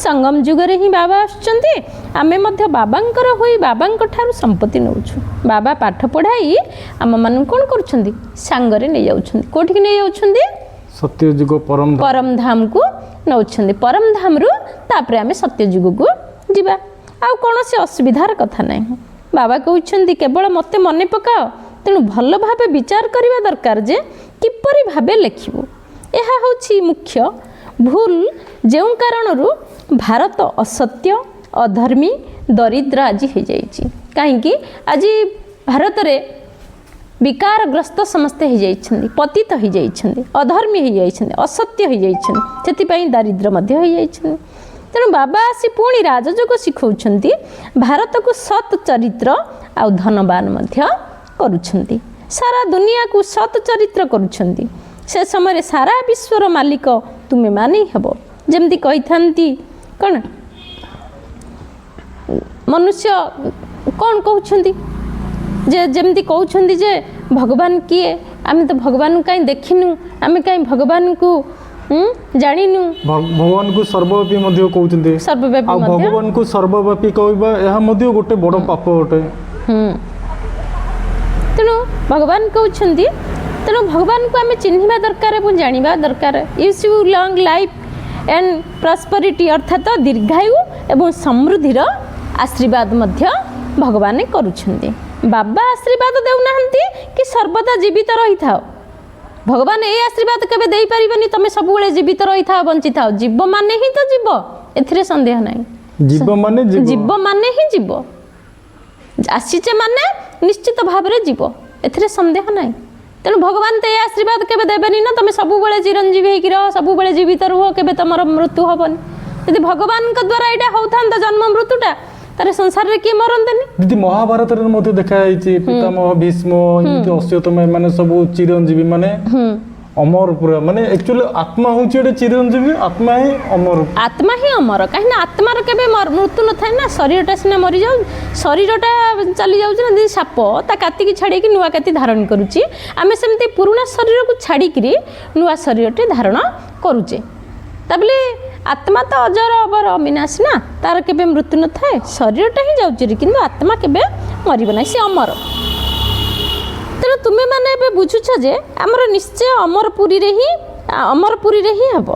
ସଙ୍ଗମ ଯୁଗରେ ହିଁ ବାବା ଆସୁଛନ୍ତି। ଆମେ ମଧ୍ୟ ବାବାଙ୍କର ହୋଇ ବାବାଙ୍କ ଠାରୁ ସମ୍ପତ୍ତି ନେଉଛୁ। ବାବା ପାଠ ପଢ଼ାଇ ଆମମାନଙ୍କୁ କ'ଣ କରୁଛନ୍ତି? ସାଙ୍ଗରେ ନେଇଯାଉଛନ୍ତି। କେଉଁଠିକି ନେଇଯାଉଛନ୍ତି? ସତ୍ୟଯୁଗ ପରମଧାମକୁ ନେଉଛନ୍ତି। ପରମଧାମରୁ ତାପରେ ଆମେ ସତ୍ୟଯୁଗକୁ ଯିବା। ଆଉ କୌଣସି ଅସୁବିଧାର କଥା ନାହିଁ। ବାବା କହୁଛନ୍ତି କେବଳ ମୋତେ ମନେ ପକାଅ। ତେଣୁ ଭଲ ଭାବେ ବିଚାର କରିବା ଦରକାର ଯେ କିପରି ଭାବେ ଲେଖିବୁ। ଏହା ହେଉଛି ମୁଖ୍ୟ ଭୁଲ, ଯେଉଁ କାରଣରୁ ଭାରତ ଅସତ୍ୟ, ଅଧର୍ମୀ, ଦରିଦ୍ର ଆଜି ହୋଇଯାଇଛି। କାହିଁକି ଆଜି ଭାରତରେ ବିକାରଗ୍ରସ୍ତ ସମସ୍ତେ ହୋଇଯାଇଛନ୍ତି, ପତିତ ହୋଇଯାଇଛନ୍ତି, ଅଧର୍ମୀ ହୋଇଯାଇଛନ୍ତି, ଅସତ୍ୟ ହୋଇଯାଇଛନ୍ତି, ସେଥିପାଇଁ ଦାରିଦ୍ର୍ୟ ମଧ୍ୟ ହୋଇଯାଇଛନ୍ତି। ତେଣୁ ବାବା ଆସି ପୁଣି ରାଜଯୋଗ ଶିଖାଉଛନ୍ତି, ଭାରତକୁ ସତ୍ ଚରିତ୍ର ଆଉ ଧନବାନ ମଧ୍ୟ କରୁଛନ୍ତି। ସାରା ଦୁନିଆକୁ ସତ୍ ଚରିତ୍ର କରୁଛନ୍ତି। ସେ ସମୟରେ ସାରା ବିଶ୍ୱର ମାଲିକ ତୁମେମାନେ ହିଁ ହେବ। ଯେମିତି କହିଥାନ୍ତି କ'ଣ ମନୁଷ୍ୟ କ'ଣ କହୁଛନ୍ତି ଯେ ଯେମିତି କହୁଛନ୍ତି ଯେ ଭଗବାନ କିଏ, ଆମେ ତ ଭଗବାନଙ୍କୁ କାହିଁ ଦେଖିନୁ, ଆମେ କାହିଁ ଭଗବାନଙ୍କୁ ଜାଣିନୁ। ଭଗବାନଙ୍କୁ ସର୍ବବ୍ୟାପୀ ମଧ୍ୟ କହୁଛନ୍ତି। ସର୍ବବ୍ୟାପୀ ଭଗବାନଙ୍କୁ ସର୍ବବ୍ୟାପୀ କହିବା ଏହା ମଧ୍ୟ ଗୋଟେ ବଡ଼ ପାପ ଅଟେ। ତେଣୁ ଭଗବାନ କହୁଛନ୍ତି, ତେଣୁ ଭଗବାନଙ୍କୁ ଆମେ ଚିହ୍ନିବା ଦରକାର ଏବଂ ଜାଣିବା ଦରକାର। Wish you long life and prosperity, ଅର୍ଥାତ୍ ଦୀର୍ଘାୟୁ ଏବଂ ସମୃଦ୍ଧିର ଆଶୀର୍ବାଦ ମଧ୍ୟ ଭଗବାନ କରୁଛନ୍ତି। ବାବା ଆଶୀର୍ବାଦ ଦେଉନାହାନ୍ତି କି ସର୍ବଦା ଜୀବିତ ରହିଥାଅ। ଭଗବାନ ଏ ଆଶୀର୍ବାଦ କେବେ ଦେଇପାରିବେନି ତମେ ସବୁବେଳେ ଜୀବିତ ରହିଥାଅ, ବଞ୍ଚିଥାଅ। ଜୀବ ମାନେ ହିଁ ତ ଜୀବ, ଏଥିରେ ସନ୍ଦେହ ନାହିଁ। ଜୀବ ମାନେ ହିଁ ଜୀବ, ଆସିଛେ ମାନେ ନିଶ୍ଚିତ ଭାବରେ ଯିବ, ଏଥିରେ ସନ୍ଦେହ ନାହିଁ। ତେଣୁ ଭଗବାନ ତ ଏ ଆଶୀର୍ବାଦ କେବେ ଦେବେନି ନା ତମେ ସବୁବେଳେ ଚିରଞ୍ଜୀବୀ ହେଇକି ରହ, ସବୁବେଳେ ଜୀବିତ ରୁହ, କେବେ ତମର ମୃତ୍ୟୁ ହବନି। ଯଦି ଭଗବାନଙ୍କ ଦ୍ୱାରା ଏଇଟା ହଉଥାନ୍ତା ଜନ୍ମ ମୃତ୍ୟୁଟା, ତାର ସଂସାରରେ କିଏ ମରନ୍ତେନି। ଦିଦି ମହାଭାରତରେ ମଧ୍ୟ ଦେଖାଯାଇଛି ପିତାମହ ଭୀଷ୍ମ, ଏମିତି ଅଶ୍ୱତ୍ଥାମା, ଏମାନେ ସବୁ ଚିରଞ୍ଜୀବୀ, ମାନେ ଅମର ପୁରା। ମାନେ ଆକ୍ଚୁଆଲି ଆତ୍ମା ହେଉଛି ଗୋଟେ ଚିରଞ୍ଜୀବୀ, ଆତ୍ମା ହିଁ ଅମର। ଆତ୍ମା ହିଁ ଅମର, କାହିଁକି ନା ଆତ୍ମାର କେବେ ମୃତ୍ୟୁ ନଥାଏ ନା। ଶରୀରଟା ସିନା ମରିଯାଉଛି, ଶରୀରଟା ଚାଲି ଯାଉଛି ନା। ଯଦି ସାପ ତା କାତିକି ଛାଡ଼ିକି ନୂଆ କାତି ଧାରଣ କରୁଛି, ଆମେ ସେମିତି ପୁରୁଣା ଶରୀରକୁ ଛାଡ଼ିକିରି ନୂଆ ଶରୀରଟେ ଧାରଣ କରୁଛେ। ତାପରେ ଆତ୍ମା ତ ଅଜର ଅବର ଅବିନାଶୀ ନା, ତାର କେବେ ମୃତ୍ୟୁ ନଥାଏ। ଶରୀରଟା ହିଁ ଯାଉଛି, କିନ୍ତୁ ଆତ୍ମା କେବେ ମରିବ ନାହିଁ, ସେ ଅମର। ତେଣୁ ତୁମେମାନେ ଏବେ ବୁଝୁଛ ଯେ ଆମର ନିଶ୍ଚୟ ଅମରପୁରୀରେ ହିଁ ହେବ।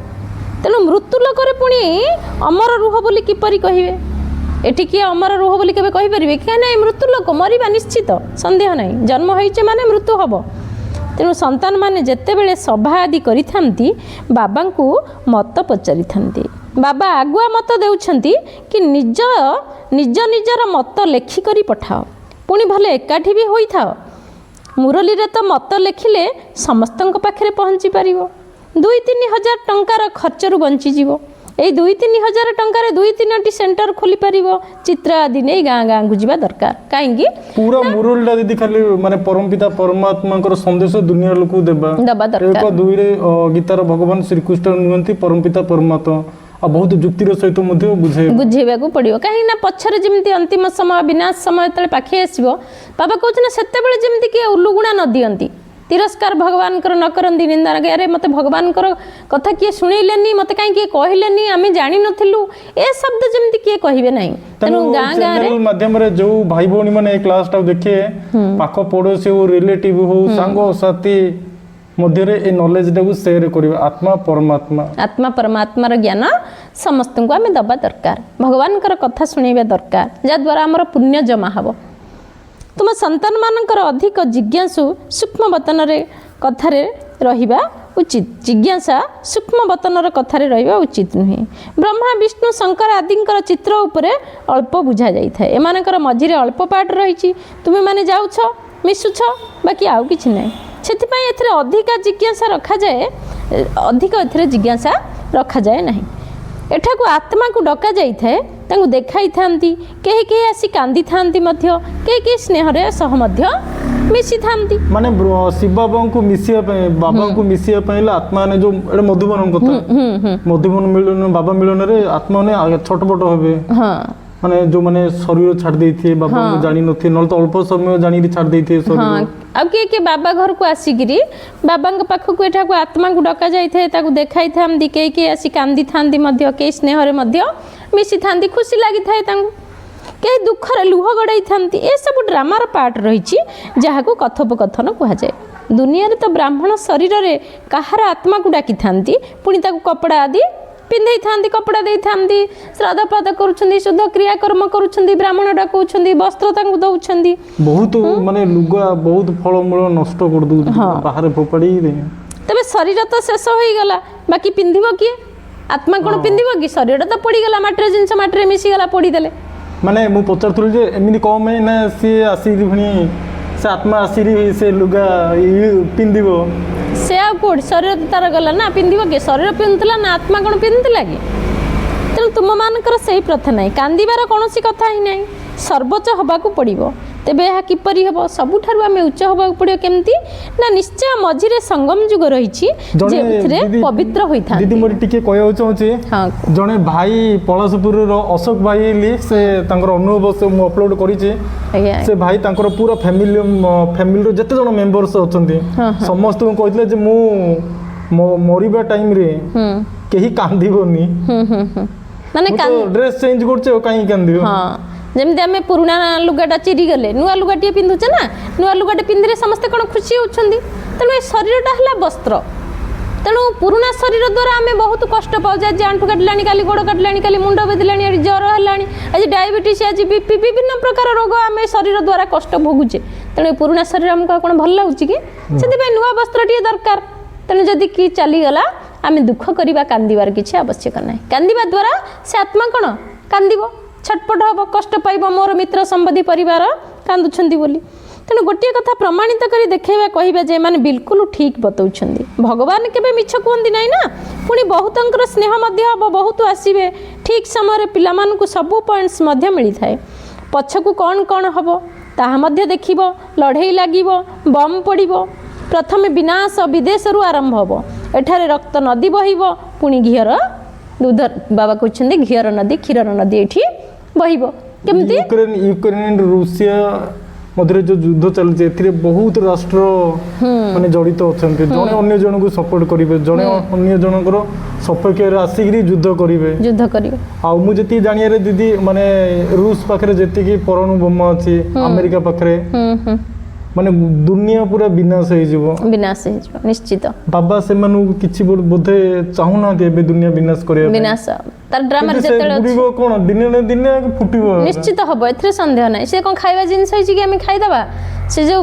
ତେଣୁ ମୃତ୍ୟୁ ଲୋକରେ ପୁଣି ଅମର ରୁହ ବୋଲି କିପରି କହିବେ? ଏଠି କିଏ ଅମର ରୁହ ବୋଲି କେବେ କହିପାରିବେ? କାହିଁକି ନା ଏ ମୃତ୍ୟୁ ଲୋକ, ମରିବା ନିଶ୍ଚିତ, ସନ୍ଦେହ ନାହିଁ। ଜନ୍ମ ହେଇଛେ ମାନେ ମୃତ୍ୟୁ ହେବ। ତେଣୁ ସନ୍ତାନମାନେ ଯେତେବେଳେ ସଭା ଆଦି କରିଥାନ୍ତି, ବାବାଙ୍କୁ ମତ ପଚାରିଥାନ୍ତି। ବାବା ଆଗୁଆ ମତ ଦେଉଛନ୍ତି କି ନିଜର ମତ ଲେଖିକରି ପଠାଅ, ପୁଣି ଭଲ ଏକାଠି ବି ହୋଇଥାଅ। ମୁରଲୀରେ ତ ମତ ଲେଖିଲେ ସମସ୍ତଙ୍କ ପାଖରେ ପହଞ୍ଚି ପାରିବ। 2-3 ହଜାର ଟଙ୍କାର ଖର୍ଚ୍ଚରୁ ବଞ୍ଚିଯିବ। ଏଇ 2-3 ହଜାର ଟଙ୍କାରେ 2-3ଟି ସେଣ୍ଟର ଖୋଲିପାରିବ। ଚିତ୍ର ଆଦି ନେଇ ଗାଁ ଗାଁକୁ ଯିବା ଦରକାର। କାହିଁକି ପୁରା ମୁରୁଲଟା ଦିଦି ଖାଲି ମାନେ ପରମପିତା ପରମାତ୍ମାଙ୍କର ସନ୍ଦେଶ ଦୁନିଆ ଲୋକକୁ ଦେବା ଦରକାର। 1-2ରେ ଗୀତାର ଭଗବାନ ଶ୍ରୀକୃଷ୍ଣ ନୁହନ୍ତି ପରମପିତା ପରମାତ୍ମା ଆଉ ବହୁତ ଯୁକ୍ତିର ସହିତ ମଧ୍ୟ ବୁଝେଇବାକୁ ପଡ଼ିବ। କାହିଁକି ନା ପଛରେ ଯେମିତି ଅନ୍ତିମ ସମୟ ବିନାଶ ସମୟ ଯେତେବେଳେ ପାଖେଇ ଆସିବ ବାବା କହୁଛନ୍ତି ନା ସେତେବେଳେ ଯେମିତି କିଏ ଉଲୁଗୁଣା ନ ଦିଅନ୍ତି, ତିରସ୍କାର ଭଗବାନଙ୍କର ନ କରନ୍ତି, ନିନ୍ଦା ଆରେ ମୋତେ ଭଗବାନଙ୍କର କଥା କିଏ ଶୁଣେଇଲେନି, ମୋତେ କାହିଁ କିଏ କହିଲେନି, ଆମେ ଜାଣିନଥିଲୁ, ଏ ଶବ୍ଦ ଯେମିତି କିଏ କହିବେ ନାହିଁ। ତେଣୁ ଗାଁ ଗାଁରେ ମାଧ୍ୟମରେ ଯୋଉ ଭାଇ ଭଉଣୀ ମାନେ ଏଇ କ୍ଲାସଟାକୁ ଦେଖେ ପାଖ ପଡ଼ୋଶୀ ହଉ ରିଲେଟିଭ ହଉ ସାଙ୍ଗସାଥୀ ମଧ୍ୟରେ ଏ ନଲେଜଟାକୁ ସେୟାର କରିବା। ଆତ୍ମା ପରମାତ୍ମାର ଜ୍ଞାନ ସମସ୍ତଙ୍କୁ ଆମେ ଦେବା ଦରକାର। ଭଗବାନଙ୍କର କଥା ଶୁଣେଇବା ଦରକାର, ଯାହାଦ୍ୱାରା ଆମର ପୁଣ୍ୟ ଜମା ହେବ। ତୁମ ସନ୍ତାନମାନଙ୍କର ଅଧିକ ଜିଜ୍ଞାସୁ ସୂକ୍ଷ୍ମ ବତନରେ କଥାରେ ରହିବା ଉଚିତ। ଜିଜ୍ଞାସା ସୂକ୍ଷ୍ମ ବତନର କଥାରେ ରହିବା ଉଚିତ ନୁହେଁ। ବ୍ରହ୍ମା ବିଷ୍ଣୁ ଶଙ୍କର ଆଦିଙ୍କର ଚିତ୍ର ଉପରେ ଅଳ୍ପ ବୁଝା ଯାଇଥାଏ। ଏମାନଙ୍କର ମଝିରେ ଅଳ୍ପ ପାଠ ରହିଛି। ତୁମେମାନେ ଯାଉଛ ମିଶୁଛ, ବାକି ଆଉ କିଛି ନାହିଁ। ସେଥିପାଇଁ ଏଥିରେ ଅଧିକ ଜିଜ୍ଞାସା ରଖାଯାଏ ନାହିଁ। ଏଠାକୁ ଆତ୍ମାକୁ ଡକାଯାଇଥାଏ, ତାଙ୍କୁ ଦେଖାଇଥାନ୍ତି। କେହି କେହି ଆସି କାନ୍ଦିଥାନ୍ତି ମଧ୍ୟ, କେହି ସ୍ନେହରେ ସହ ମଧ୍ୟ ମିଶିଥାନ୍ତି। ମାନେ ଶିବ ବାବାଙ୍କୁ ମିଶିବା ପାଇଁ ବାବାଙ୍କୁ ମିଶିବା ପାଇଁ ହେଲେ ଆତ୍ମା ମାନେ ଯୋଉ ଏଟା ମଧୁବନ କଥା ମଧୁବନ ମିଳନ ବାବା ମିଳନରେ ଆତ୍ମା ମାନେ ଛଟପଟ ହେବେ। ମାନେ ଯୋଉମାନେ ଶରୀର ଛାଡ଼ି ଦେଇଥିବେ ବାବାଙ୍କୁ ଜାଣିନଥିବେ, ନହେଲେ ତ ଅଳ୍ପ ସମୟ ଜାଣିକି ଛାଡ଼ି ଦେଇଥିବେ ଶରୀର। ଆଉ କିଏ ବାବା ଘରକୁ ଆସିକିରି ବାବାଙ୍କ ପାଖକୁ ଏଠାକୁ ଆତ୍ମାକୁ ଡକାଯାଇଥାଏ, ତାକୁ ଦେଖାଇଥାନ୍ତି। କେହି ଆସି କାନ୍ଦିଥାନ୍ତି ମଧ୍ୟ, କେହି ସ୍ନେହରେ ମଧ୍ୟ ମିଶିଥାନ୍ତି, ଖୁସି ଲାଗିଥାଏ ତାଙ୍କୁ। କେହି ଦୁଃଖରେ ଲୁହ ଗଡ଼ାଇଥାନ୍ତି। ଏସବୁ ଡ୍ରାମାର ପାର୍ଟ ରହିଛି, ଯାହାକୁ କଥୋପକଥନ କୁହାଯାଏ। ଦୁନିଆରେ ତ ବ୍ରାହ୍ମଣ ଶରୀରରେ କାହାର ଆତ୍ମାକୁ ଡାକିଥାନ୍ତି, ପୁଣି ତାକୁ କପଡ଼ା ଆଦି ପିନ୍ଧେଇଥାନ୍ତି, କପଡ଼ା ଦେଇଥାନ୍ତି, ଶ୍ରାଦ୍ଧପାତ କରୁଛନ୍ତି, ଶୁଦ୍ଧ କ୍ରିୟାକର୍ମ କରୁଛନ୍ତି, ବ୍ରାହ୍ମଣ ଡାକୁଛନ୍ତି, ବସ୍ତ୍ର ତାଙ୍କୁ ଦେଉଛନ୍ତି। ବହୁତ ମାନେ ଲୁଗା ବହୁତ ଫଳମୂଳ ନଷ୍ଟ କରିଦେଉଛନ୍ତି ବାହାରେ ଫୋପାଡ଼ି। ତେବେ ଶରୀର ତ ଶେଷ ହୋଇଗଲା, ବାକି ପିନ୍ଧିବ କିଏ? ଆତ୍ମା କ'ଣ ପିନ୍ଧିବ କି? ଶରୀରଟା ତ ପୋଡ଼ିଗଲା, ମାଟିର ଜିନିଷ ମାଟିରେ ମିଶିଗଲା, ପୋଡ଼ିଦେଲେ। ମାନେ ମୁଁ ପଚାରୁଥିଲି ଯେ ଏମିତି କ'ଣ ପାଇଁ ନା ସିଏ ଆସିକି ପୁଣି ସେ ଆତ୍ମା ଆସିକି ସେ ଲୁଗା ପିନ୍ଧିବ, ସେ ଆଉ କେଉଁଠି ଶରୀର ତ ତାର ଗଲା ନା, ପିନ୍ଧିବ କି? ଶରୀର ପିନ୍ଧୁଥିଲା ନା ଆତ୍ମା କ'ଣ ପିନ୍ଧୁଥିଲା କି? ତେଣୁ ତୁମମାନଙ୍କର ସେହି ପ୍ରଥା ନାହିଁ, କାନ୍ଦିବାର କୌଣସି କଥା ହିଁ ନାହିଁ। ସର୍ବୋଚ୍ଚ ହେବାକୁ ପଡ଼ିବ। ତେବେ ଏହା କିପରି ହେବ? ସବୁଠାରୁ ଆମେ ଉଚ୍ଚ ହେବାକୁ ପଡ଼ିବ। କେମିତି ନା ନିଶ୍ଚୟ ମଝିରେ ସଙ୍ଗମ ଯୁଗ ରହିଛି, ଯେଉଁଥିରେ ପବିତ୍ର ହୋଇଥାନ୍ତି। ଦିଦି ମୋର ଟିକେ କହିବାକୁ ଚାହୁଁଛି, ଜଣେ ଭାଇ ପଳାଶପୁରର ଅଶୋକ ଭାଇ ହେଲି, ସେ ତାଙ୍କର ଅନୁଭବ ମୁଁ ଅପଲୋଡ଼ କରିଛି। ସେ ଭାଇ ତାଙ୍କର ପୁରା ଫ୍ୟାମିଲିର ଯେତେ ଜଣ ମେମ୍ବର୍ସ ଅଛନ୍ତି ସମସ୍ତଙ୍କୁ କହିଥିଲେ ଯେ ମୁଁ ମରିବା ଟାଇମରେ କେହି କାନ୍ଦିବନି, ମାନେ ଡ୍ରେସ୍ ଚେଞ୍ଜ କରୁଛେ ଆଉ କାହିଁକି କାନ୍ଦିବ। ଯେମିତି ଆମେ ପୁରୁଣା ଲୁଗାଟା ଚିରିଗଲେ ନୂଆ ଲୁଗାଟିଏ ପିନ୍ଧୁଛେ ନା, ନୂଆ ଲୁଗାଟେ ପିନ୍ଧିଲେ ସମସ୍ତେ କ'ଣ ଖୁସି ହେଉଛନ୍ତି। ତେଣୁ ଏ ଶରୀରଟା ହେଲା ବସ୍ତ୍ର। ତେଣୁ ପୁରୁଣା ଶରୀର ଦ୍ୱାରା ଆମେ ବହୁତ କଷ୍ଟ ପାଉଛେ। ଆଜି ଆଣ୍ଠୁ କାଟିଲାଣି, କାଲି ଗୋଡ଼ କାଟିଲାଣି, କାଲି ମୁଣ୍ଡ ବେଧିଲାଣି, ଆଜି ଜ୍ୱର ହେଲାଣି, ଆଜି ଡାଇବେଟିସ୍, ଆଜି BP, ବିଭିନ୍ନ ପ୍ରକାର ରୋଗ ଆମେ ଶରୀର ଦ୍ୱାରା କଷ୍ଟ ଭୋଗୁଛେ। ତେଣୁ ଏ ପୁରୁଣା ଶରୀର ଆମକୁ ଆଉ କ'ଣ ଭଲ ଲାଗୁଛି କି? ସେଥିପାଇଁ ନୂଆ ବସ୍ତ୍ରଟିଏ ଦରକାର। ତେଣୁ ଯଦି କି ଚାଲିଗଲା ଆମେ ଦୁଃଖ କରିବା, କାନ୍ଦିବାର କିଛି ଆବଶ୍ୟକ ନାହିଁ। କାନ୍ଦିବା ଦ୍ୱାରା ସେ ଆତ୍ମା କ'ଣ କାନ୍ଦିବ, ଛଟପଟ ହେବ, କଷ୍ଟ ପାଇବ। ମୋର ମିତ୍ର ସମ୍ବନ୍ଧୀ ପରିବାର କାନ୍ଦୁଛନ୍ତି ବୋଲି। ତେଣୁ ଗୋଟିଏ କଥା ପ୍ରମାଣିତ କରି ଦେଖାଇବା, କହିବା ଯେ ଏମାନେ ବିଲକୁଲ ଠିକ୍ ବତାଉଛନ୍ତି। ଭଗବାନ କେବେ ମିଛ କୁହନ୍ତି ନାହିଁ ନା। ପୁଣି ବହୁତଙ୍କର ସ୍ନେହ ମଧ୍ୟ ହେବ, ବହୁତ ଆସିବେ। ଠିକ୍ ସମୟରେ ପିଲାମାନଙ୍କୁ ସବୁ ପଏଣ୍ଟସ୍ ମଧ୍ୟ ମିଳିଥାଏ। ପଛକୁ କ'ଣ ହେବ ତାହା ମଧ୍ୟ ଦେଖିବ। ଲଢ଼େଇ ଲାଗିବ, ବମ୍ ପଡ଼ିବ। ପ୍ରଥମେ ବିନାଶ ବିଦେଶରୁ ଆରମ୍ଭ ହେବ। ଏଠାରେ ରକ୍ତ ନଦୀ ବହିବ, ପୁଣି ଘିଅର ଦୁଧ, ବାବା କହୁଛନ୍ତି ଘିଅର ନଦୀ, କ୍ଷୀରର ନଦୀ ଏଠି ବହିବ। କେମିତି? ୟୁକ୍ରେନ ରୁଷିଆ ମଧ୍ୟରେ ଯୋଉ ଯୁଦ୍ଧ ଚାଲିଛି, ଏଥିରେ ବହୁତ ରାଷ୍ଟ୍ର ମାନେ ଜଡ଼ିତ ଅଛନ୍ତି। ଜଣେ ଅନ୍ୟ ଜଣଙ୍କୁ ସପୋର୍ଟ କରିବେ, ଜଣେ ଅନ୍ୟ ଜଣଙ୍କର ସପକ୍ଷରେ ଆସିକିରି ଯୁଦ୍ଧ କରିବେ। ଆଉ ମୁଁ ଯେତିକି ଜାଣିବାରେ ଦିଦି, ମାନେ ରୁଷ ପାଖରେ ଯେତିକି ପରମାଣୁ ବୋମା ଅଛି, ଆମେରିକା ପାଖରେ, ମାନେ ଦୁନିଆ ପୁରା ବିନାଶ ହେଇଯିବ ନିଶ୍ଚିତ। ବାବା ସେମାନଙ୍କୁ କିଛି ବୋଧେ ଚାହୁଁନାହାନ୍ତି ଏବେ ଦୁନିଆ ବିନାଶ କରିବା, ବିନାଶ ତାର ଡ୍ରାମାରେ ଯେତେବେଳେ କ'ଣ ଦିନେ ନା ଦିନେ ଫୁଟିବ, ନିଶ୍ଚିତ ହବ, ଏଥିରେ ସନ୍ଦେହ ନାହିଁ। ସେ କ'ଣ ଖାଇବା ଜିନିଷ ହେଇଛି କି ଆମେ ଖାଇଦେବା? ସେ ଯେଉଁ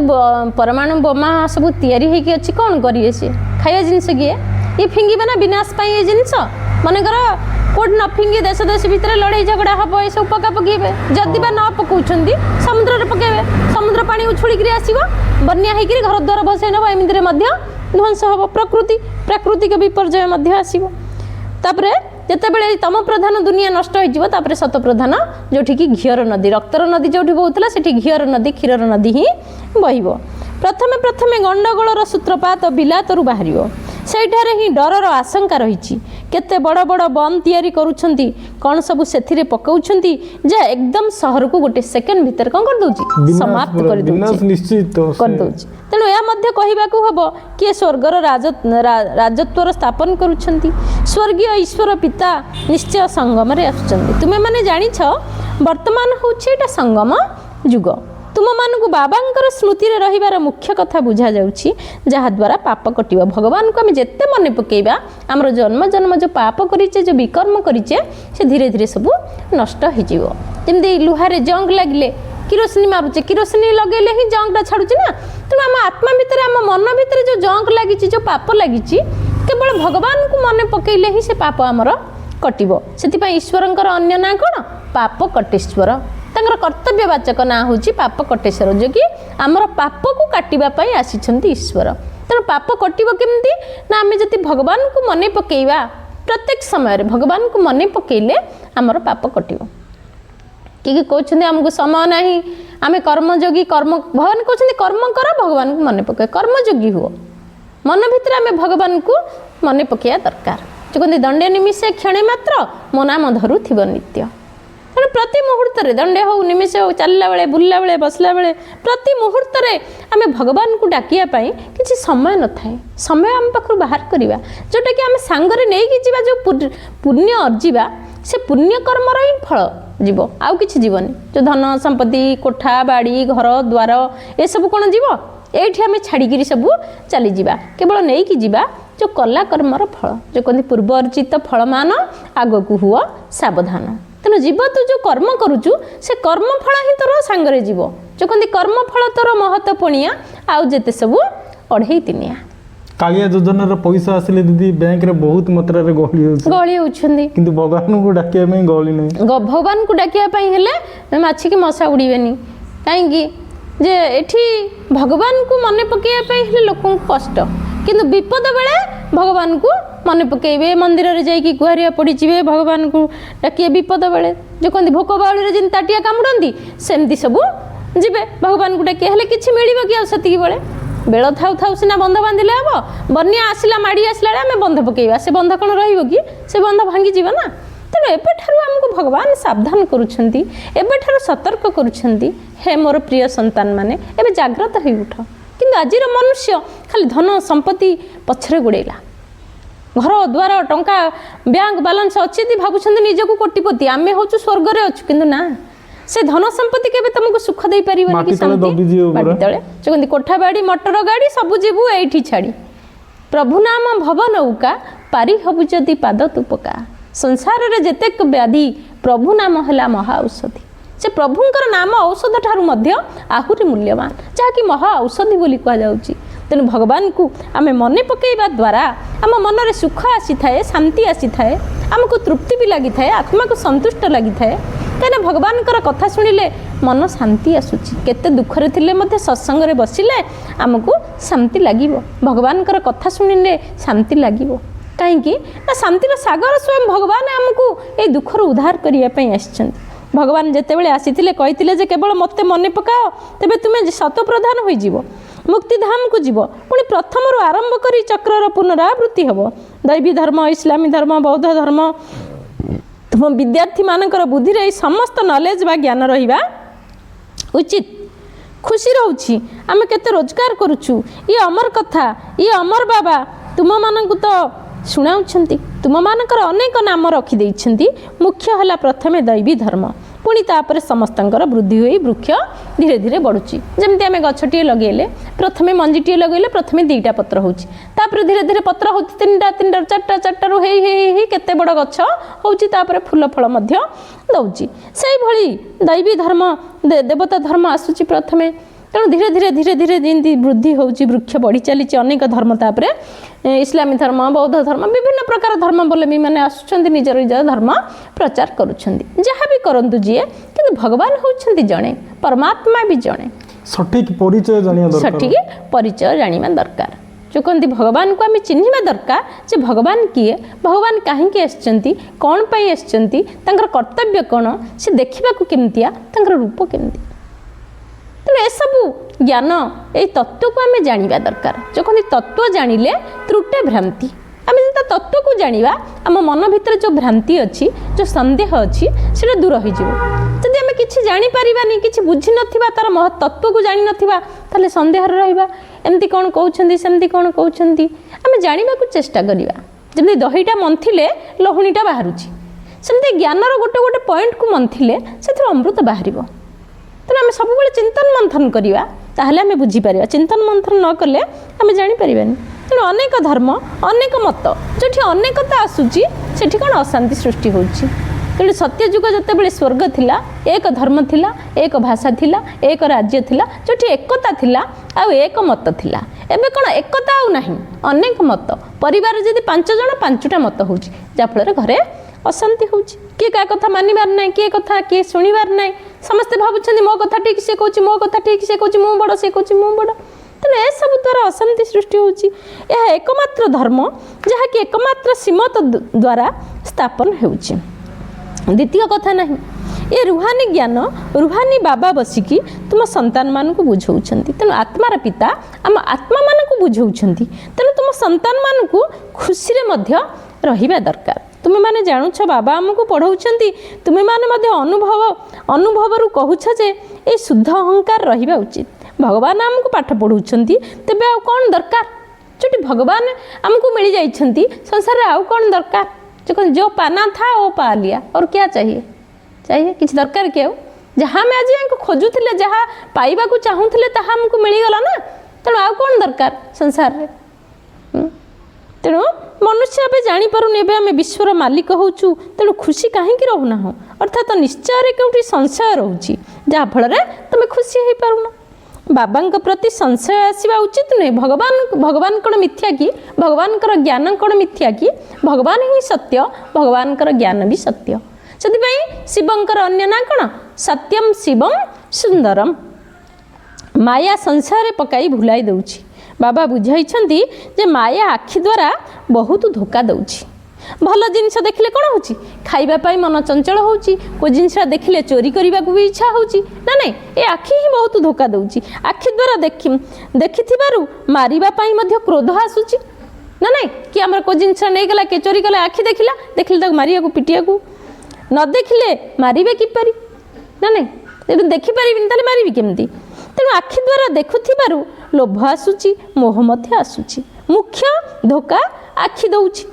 ପରମାଣୁ ବୋମା ସବୁ ତିଆରି ହେଇକି ଅଛି, କ'ଣ କରିବେ? ସେ ଖାଇବା ଜିନିଷ କିଏ? ଇଏ ଫିଙ୍ଗିବେ ନା ବିନାଶ ପାଇଁ ଏ ଜିନିଷ। ମନେକର କୋଉଠି ନ ଫିଙ୍ଗି ଦେଶ ଭିତରେ ଲଢ଼େଇ ଝଗଡ଼ା ହେବ, ଏସବୁ ପକାପକି ହେବେ। ଯଦି ବା ନ ପକାଉଛନ୍ତି ସମୁଦ୍ରରେ ପକାଇବେ, ସମୁଦ୍ର ପାଣି ଉଛୁଳିକିରି ଆସିବ, ବନ୍ୟା ହେଇକିରି ଘର ଦ୍ୱାର ଭସାଇ ନେବ। ଏମିତିରେ ମଧ୍ୟ ଧ୍ୱଂସ ହେବ ପ୍ରାକୃତିକ ବିପର୍ଯ୍ୟୟ ମଧ୍ୟ ଆସିବ। ତାପରେ ଯେତେବେଳେ ତମ ପ୍ରଧାନ ଦୁନିଆ ନଷ୍ଟ ହୋଇଯିବ ତାପରେ ସତ ପ୍ରଧାନ ଯେଉଁଠିକି ଘିଅର ନଦୀ ରକ୍ତର ନଦୀ ଯେଉଁଠି ବହୁଥିଲା ସେଠି ଘିଅର ନଦୀ କ୍ଷୀରର ନଦୀ ହିଁ ବହିବ। ପ୍ରଥମେ ଗଣ୍ଡଗୋଳର ସୂତ୍ରପାତ ବିଲାତରୁ ବାହାରିବ। ସେଇଠାରେ ହିଁ ଡରର ଆଶଙ୍କା ରହିଛି। କେତେ ବଡ଼ ବଡ଼ ବମ୍ ତିଆରି କରୁଛନ୍ତି, କ'ଣ ସବୁ ସେଥିରେ ପକାଉଛନ୍ତି ଯାହା ଏକଦମ ସହରକୁ ଗୋଟେ ସେକେଣ୍ଡ ଭିତରେ କ'ଣ କରିଦେଉଛି ସମାପ୍ତ କରିଦେଉଛି। ତେଣୁ ଏହା ମଧ୍ୟ କହିବାକୁ ହେବ କିଏ ସ୍ୱର୍ଗର ରାଜତ୍ୱର ସ୍ଥାପନ କରୁଛନ୍ତି। ସ୍ୱର୍ଗୀୟ ଈଶ୍ୱର ପିତା ନିଶ୍ଚୟ ସଙ୍ଗମରେ ଆସୁଛନ୍ତି। ତୁମେମାନେ ଜାଣିଛ ବର୍ତ୍ତମାନ ହେଉଛି ଏଇଟା ସଙ୍ଗମ ଯୁଗ। ତୁମମାନଙ୍କୁ ବାବାଙ୍କର ସ୍ମୃତିରେ ରହିବାର ମୁଖ୍ୟ କଥା ବୁଝାଯାଉଛି, ଯାହାଦ୍ୱାରା ପାପ କଟିବ। ଭଗବାନଙ୍କୁ ଆମେ ଯେତେ ମନେ ପକାଇବା ଆମର ଜନ୍ମ ଯେଉଁ ପାପ କରିଛେ ଯେଉଁ ବିକର୍ମ କରିଛେ ସେ ଧୀରେ ଧୀରେ ସବୁ ନଷ୍ଟ ହୋଇଯିବ। ଯେମିତି ଲୁହାରେ ଜଙ୍ଗ ଲାଗିଲେ କିରୋସିନି ମାରୁଛେ, କିରୋସିନି ଲଗାଇଲେ ହିଁ ଜଙ୍ଗଟା ଛାଡ଼ୁଛି ନା। ତେଣୁ ଆମ ଆତ୍ମା ଭିତରେ ଆମ ମନ ଭିତରେ ଯେଉଁ ଜଙ୍ଗ ଲାଗିଛି ଯେଉଁ ପାପ ଲାଗିଛି କେବଳ ଭଗବାନଙ୍କୁ ମନେ ପକାଇଲେ ହିଁ ସେ ପାପ ଆମର କଟିବ। ସେଥିପାଇଁ ଈଶ୍ୱରଙ୍କର ଅନ୍ୟ ନାଁ କ'ଣ? ପାପ କଟେଶ୍ୱର। ତାଙ୍କର କର୍ତ୍ତବ୍ୟବାଚକ ନାଁ ହେଉଛି ପାପ କଟେଶ୍ୱର, ଯିଏକି ଆମର ପାପକୁ କାଟିବା ପାଇଁ ଆସିଛନ୍ତି ଈଶ୍ୱର। ତେଣୁ ପାପ କଟିବ କେମିତି ନା ଆମେ ଯଦି ଭଗବାନଙ୍କୁ ମନେ ପକାଇବା, ପ୍ରତ୍ୟେକ ସମୟରେ ଭଗବାନଙ୍କୁ ମନେ ପକାଇଲେ ଆମର ପାପ କଟିବ। କିଏ କହୁଛନ୍ତି ଆମକୁ ସମୟ ନାହିଁ, ଆମେ କର୍ମଯୋଗୀ, ଭଗବାନ କହୁଛନ୍ତି କର୍ମ କର, ଭଗବାନଙ୍କୁ ମନେ ପକାଅ, କର୍ମଯୋଗୀ ହୁଅ। ମନ ଭିତରେ ଆମେ ଭଗବାନଙ୍କୁ ମନେ ପକାଇବା ଦରକାର। ଯେ କହନ୍ତି ଦଣ୍ଡେ ନିମିଷେ କ୍ଷଣେ ମାତ୍ର ମୋ ନାମ ଧରୁଥିବ ନିତ୍ୟ। ତେଣୁ ପ୍ରତି ମୁହୂର୍ତ୍ତରେ ଦଣ୍ଡେ ହେଉ ନିମିଷ ହେଉ, ଚାଲିଲା ବେଳେ, ବୁଲିଲା ବେଳେ, ବସିଲା ବେଳେ, ପ୍ରତି ମୁହୂର୍ତ୍ତରେ ଆମେ ଭଗବାନଙ୍କୁ ଡାକିବା ପାଇଁ କିଛି ସମୟ ନଥାଏ। ସମୟ ଆମ ପାଖରୁ ବାହାର କରିବା, ଯେଉଁଟାକି ଆମେ ସାଙ୍ଗରେ ନେଇକି ଯିବା, ଯେଉଁ ପୁଣ୍ୟ ଅର୍ଜିବା ସେ ପୁଣ୍ୟ କର୍ମର ହିଁ ଫଳ ଯିବ, ଆଉ କିଛି ଯିବନି। ଯେଉଁ ଧନ ସମ୍ପତ୍ତି, କୋଠା ବାଡ଼ି, ଘର ଦ୍ୱାର ଏସବୁ କ'ଣ ଯିବ? ଏଇଠି ଆମେ ଛାଡ଼ିକିରି ସବୁ ଚାଲିଯିବା। କେବଳ ନେଇକି ଯିବା ଯେଉଁ କଲା କର୍ମର ଫଳ, ଯେଉଁ କହନ୍ତି ପୂର୍ବ ଅର୍ଜିତ ଫଳମାନ ଆଗକୁ ହୁଅ ସାବଧାନ। ତେଣୁ ଜୀବ ତୁ ଯେଉଁ କର୍ମ କରୁଛୁ ସେ କର୍ମଫଳ ହିଁ ତୋର ସାଙ୍ଗରେ ଯିବ। ଯେଉଁ କହନ୍ତି କର୍ମଫଳ ତୋର ମହତ ପଣିଆ, ଆଉ ଯେତେ ସବୁ ଅଢ଼େଇ ତିନିଆ। କାଳିଆ ଯୋଜନାର ପଇସା ଆସିଲେ ଦିଦି ବ୍ୟାଙ୍କରେ ବହୁତ ମାତ୍ରାରେ ଗହଳି ହେଉଛନ୍ତି, କିନ୍ତୁ ଭଗବାନଙ୍କୁ ଡାକିବା ପାଇଁ ଗହଳି ନାହିଁ। ଭଗବାନଙ୍କୁ ଡାକିବା ପାଇଁ ହେଲେ ମାଛିକି ମଶା ଉଡ଼ିବେନି। କାହିଁକି? ଯେ ଏଠି ଭଗବାନଙ୍କୁ ମନେ ପକାଇବା ପାଇଁ ହେଲେ ଲୋକଙ୍କୁ କଷ୍ଟ, କିନ୍ତୁ ବିପଦ ବେଳେ ଭଗବାନଙ୍କୁ ମନେ ପକାଇବେ, ମନ୍ଦିରରେ ଯାଇକି ଗୁହାରିଆ ପଡ଼ିଯିବେ, ଭଗବାନଙ୍କୁ ଡାକିବେ ବିପଦ ବେଳେ। ଯେଉଁ କହନ୍ତି ଭୋକ ବାଉଳିରେ ଯେମିତି ତାଟିଆ କାମୁଡ଼ନ୍ତି ସେମିତି ସବୁ ଯିବେ ଭଗବାନଙ୍କୁ ଡାକିବେ। ହେଲେ କିଛି ମିଳିବ କି ଆଉ ସେତିକି ବେଳେ? ବେଳ ଥାଉ ଥାଉ ସିନା ବନ୍ଧ ବାନ୍ଧିଲେ ହେବ। ବନ୍ୟା ଆସିଲା, ମାଡ଼ି ଆସିଲା ବେଳେ ଆମେ ବନ୍ଧ ପକାଇବା, ସେ ବନ୍ଧ କ'ଣ ରହିବ କି? ସେ ବନ୍ଧ ଭାଙ୍ଗିଯିବ ନା। ତେଣୁ ଏବେଠାରୁ ଆମକୁ ଭଗବାନ ସାବଧାନ କରୁଛନ୍ତି, ଏବେଠାରୁ ସତର୍କ କରୁଛନ୍ତି, ହେ ମୋର ପ୍ରିୟ ସନ୍ତାନମାନେ ଏବେ ଜାଗ୍ରତ ହୋଇ ଉଠ। କିନ୍ତୁ ଆଜିର ମନୁଷ୍ୟ ଖାଲି ଧନ ସମ୍ପତ୍ତି ପଛରେ ଗୋଡ଼େଇଲା। ଘର ଦ୍ୱାର ଟଙ୍କା ବ୍ୟାଙ୍କ ବାଲାନ୍ସ ଅଛି ଯଦି ଭାବୁଛନ୍ତି ନିଜକୁ କୋଟିପତି, ଆମେ ହେଉଛୁ ସ୍ୱର୍ଗରେ ଅଛୁ, କିନ୍ତୁ ନା, ସେ ଧନ ସମ୍ପତ୍ତି କେବେ ତମକୁ ସୁଖ ଦେଇପାରିବନି କି ଶାନ୍ତି। ମାଟି ତଳେ କହନ୍ତି କୋଠା ବାଡ଼ି, ମଟର ଗାଡ଼ି ସବୁ ଯିବୁ ଏଇଠି ଛାଡ଼ି। ପ୍ରଭୁ ନାମ ଭବ ନୌକା, ପାରି ହବୁ ଯଦି ପାଦ ତୁ ପକା। ସଂସାରରେ ଯେତେକ ବ୍ୟାଧି ପ୍ରଭୁ ନାମ ହେଲା ମହା ଔଷଧି। ସେ ପ୍ରଭୁଙ୍କର ନାମ ଔଷଧ ଠାରୁ ମଧ୍ୟ ଆହୁରି ମୂଲ୍ୟବାନ, ଯାହାକି ମହା ଔଷଧି ବୋଲି କୁହାଯାଉଛି। ତେଣୁ ଭଗବାନଙ୍କୁ ଆମେ ମନେ ପକାଇବା ଦ୍ୱାରା ଆମ ମନରେ ସୁଖ ଆସିଥାଏ, ଶାନ୍ତି ଆସିଥାଏ, ଆମକୁ ତୃପ୍ତି ବି ଲାଗିଥାଏ, ଆତ୍ମାକୁ ସନ୍ତୁଷ୍ଟ ଲାଗିଥାଏ। କାହିଁକିନା ଭଗବାନଙ୍କର କଥା ଶୁଣିଲେ ମନ ଶାନ୍ତି ଆସୁଛି। କେତେ ଦୁଃଖରେ ଥିଲେ ମଧ୍ୟ ସତ୍ସଙ୍ଗରେ ବସିଲେ ଆମକୁ ଶାନ୍ତି ଲାଗିବ। ଭଗବାନଙ୍କର କଥା ଶୁଣିଲେ ଶାନ୍ତି ଲାଗିବ। କାହିଁକି ନା ଶାନ୍ତିର ସାଗର ସ୍ୱୟଂ ଭଗବାନ ଆମକୁ ଏଇ ଦୁଃଖରୁ ଉଦ୍ଧାର କରିବା ପାଇଁ ଆସିଛନ୍ତି। ଭଗବାନ ଯେତେବେଳେ ଆସିଥିଲେ କହିଥିଲେ ଯେ କେବଳ ମୋତେ ମନେ ପକାଅ, ତେବେ ତୁମେ ଶତପ୍ରଧାନ ହୋଇଯିବ, ମୁକ୍ତିଧାମକୁ ଯିବ। ପୁଣି ପ୍ରଥମରୁ ଆରମ୍ଭ କରି ଚକ୍ରର ପୁନରାବୃତ୍ତି ହେବ। ଦୈବୀ ଧର୍ମ, ଇସଲାମୀ ଧର୍ମ, ବୌଦ୍ଧ ଧର୍ମ, ତୁମ ବିଦ୍ୟାର୍ଥୀମାନଙ୍କର ବୁଦ୍ଧିରେ ଏହି ସମସ୍ତ ନଲେଜ ବା ଜ୍ଞାନ ରହିବା ଉଚିତ। ଖୁସି ରହୁଛି ଆମେ କେତେ ରୋଜଗାର କରୁଛୁ, ଇଏ ଅମର କଥା, ଇଏ ଅମର ବାବା ତୁମମାନଙ୍କୁ ତ ଶୁଣାଉଛନ୍ତି। ତୁମମାନଙ୍କର ଅନେକ ନାମ ରଖିଦେଇଛନ୍ତି। ମୁଖ୍ୟ ହେଲା ପ୍ରଥମେ ଦୈବୀ ଧର୍ମ, ପୁଣି ତାପରେ ସମସ୍ତଙ୍କର ବୃଦ୍ଧି ହୋଇ ବୃକ୍ଷ ଧୀରେ ଧୀରେ ବଢ଼ୁଛି। ଯେମିତି ଆମେ ଗଛଟିଏ ଲଗାଇଲେ ପ୍ରଥମେ ମଞ୍ଜିଟିଏ ଲଗାଇଲେ ପ୍ରଥମେ 2ଟା ପତ୍ର ହେଉଛି, ତାପରେ ଧୀରେ ଧୀରେ ପତ୍ର ହେଉଛି 3ଟା, 4ଟାରୁ ହେଇ ହେଇ ହେଇ କେତେ ବଡ଼ ଗଛ ହେଉଛି, ତାପରେ ଫୁଲ ଫଳ ମଧ୍ୟ ଦେଉଛି। ସେଇଭଳି ଦୈବୀ ଧର୍ମ, ଦେବତା ଧର୍ମ ଆସୁଛି ପ୍ରଥମେ। ତେଣୁ ଧୀରେ ଧୀରେ ଧୀରେ ଧୀରେ ଯେମିତି ବୃଦ୍ଧି ହେଉଛି, ବୃକ୍ଷ ବଢ଼ି ଚାଲିଛି, ଅନେକ ଧର୍ମ, ତାପରେ ଇସଲାମୀ ଧର୍ମ, ବୌଦ୍ଧ ଧର୍ମ, ବିଭିନ୍ନ ପ୍ରକାର ଧର୍ମାବଲମ୍ବୀ ମାନେ ଆସୁଛନ୍ତି, ନିଜର ନିଜର ଧର୍ମ ପ୍ରଚାର କରୁଛନ୍ତି। ଯାହା ବି କରନ୍ତୁ ଯିଏ, କିନ୍ତୁ ଭଗବାନ ହେଉଛନ୍ତି ଜଣେ, ପରମାତ୍ମା ବି ଜଣେ। ସଠିକ ପରିଚୟ ଜାଣିବା ଦରକାର। ସଠିକ ପରିଚୟ ଜାଣିବା ଦରକାର। जो कहते भगवान को आम चिन्हवा दरकार जे भगवान किए भगवान कहीं आसचंती कौन पाई आसचंती तांकर कर्तव्य कौन से देखा केमतिया तांकर रूप केमती तेणु एसबू ज्ञान ये तत्व को आम जाना दरकार जो कहते तत्व जानिले त्रुटे भ्रांति आम जो तत्व को जाना आम मन भीतर जो भ्रांति अच्छी जो संदेह अच्छी से दूर हो जदि आम कि जापारानी कि बुझी ना तार महत् तत्व को जानी ना सन्देह रहा एमती कौन कहते सेमती कौन कहते आम जानवा चेष्टा करवा जमी दहीटा मंथिले लहुणीटा बाहर सेमती ज्ञानर गोटे गोटे पॉइंट को मंथिले से अमृत बाहर तेणु आम सब चिंतन मंथन करवा ताहले आम बुझीपर चिंतन मंथन न कले आम जापर तेणु अनेक धर्म अनेक मत जो अनेकता आसूची से कौन अशांति सृष्टि होची तेणु सत्ययुग जितेबाला स्वर्ग थिला एक धर्म थिला एक भाषा थिला एक राज्य थिला जो एकता थिला आउ एक मत थिला एबे कौन एकता आउ नाही अनेक मत परिवार जदि 5 जन 5टा मत होची जाफल घरे अशांति होची किए क्या कथा मानिबार ना किए कथा किए शुणिबार ना समस्ते भावुं मो कथा ठीक से कहूँ मो कथा ठीक से कहूँ मु बड़ से कहूँ मु बड़ तेणु ए सब द्वारा अशांति सृष्टि होची यह एकमात्र धर्म जहाँकि एकमात्र श्रीमत द्वारा स्थापन होची द्वितीय कथा नहीं ये रुहानी ज्ञान रुहानी बाबा बसिकी तुम संतान मान को बुझाऊँच तेणु आत्मार पिता आम आत्मा मान को बुझाऊँच तेणु तुम संतान मान को खुशी रहिबा दरकार तुम्हें माने जानुछ बाबा आमको पढ़ाऊँच तुम्हें माने अनुभव रु कहूछ जे ये शुद्ध अहंकार रहिबा उचित भगवान आमको पाठ पढ़ाऊँच तेबे आउ कौन दरकार जो भगवान आमको मिल जाइछंती संसार आउ कौन दरकार जो पाना था वो पा लिया और क्या चाहिए किसी दरकार क्या जहाँ में आज यहाँ खोजुले जहाँ पाइबा को चाहूले ताहा हमको मिलगला ना तेणु आउ कौन दरकार संसार रे तेणु मनुष्य ए जापारूनी आम विश्वर मालिक होचु तेणु खुशी कहीं रोना हो अर्थात निश्चय कौटी संशय रोचे जहाँफल तुम खुशी हो पारुना बाबा प्रति संशय आसवा उचित नुहे भगवान कौन मिथ्या कि भगवान ज्ञान कौन मिथ्या कि भगवान ही सत्य भगवान ज्ञान भी सत्य से शिवंकर अन्य ना कौन सत्यम शिवम सुंदरम माया संसार पकाई भुलाई दौची बाबा बुझाई जे माया आखि द्वारा बहुत धोखा दौची भल जिनस देखले कौन हो खाइबा मन चंचल होची को जिनस देखले चोरी करने को भी इच्छा होची ना नहीं ये आखि ही बहुत धोखा दौची आखि द्वारा देखि मारिबा पाई मध्य क्रोध आसूची ना नहीं कि आमर को जिनस नहीं गला के चोरी कला आखि देखले मारिया को पिटिया को न देखिले मारिबे किपरि ना नहीं जब देखिपारे ताले मारिबी केमती तेणु आखि द्वारा देखुथिबारु लोभ आसूची मोह मध्य आसूची मुख्य धोखा आखि दौची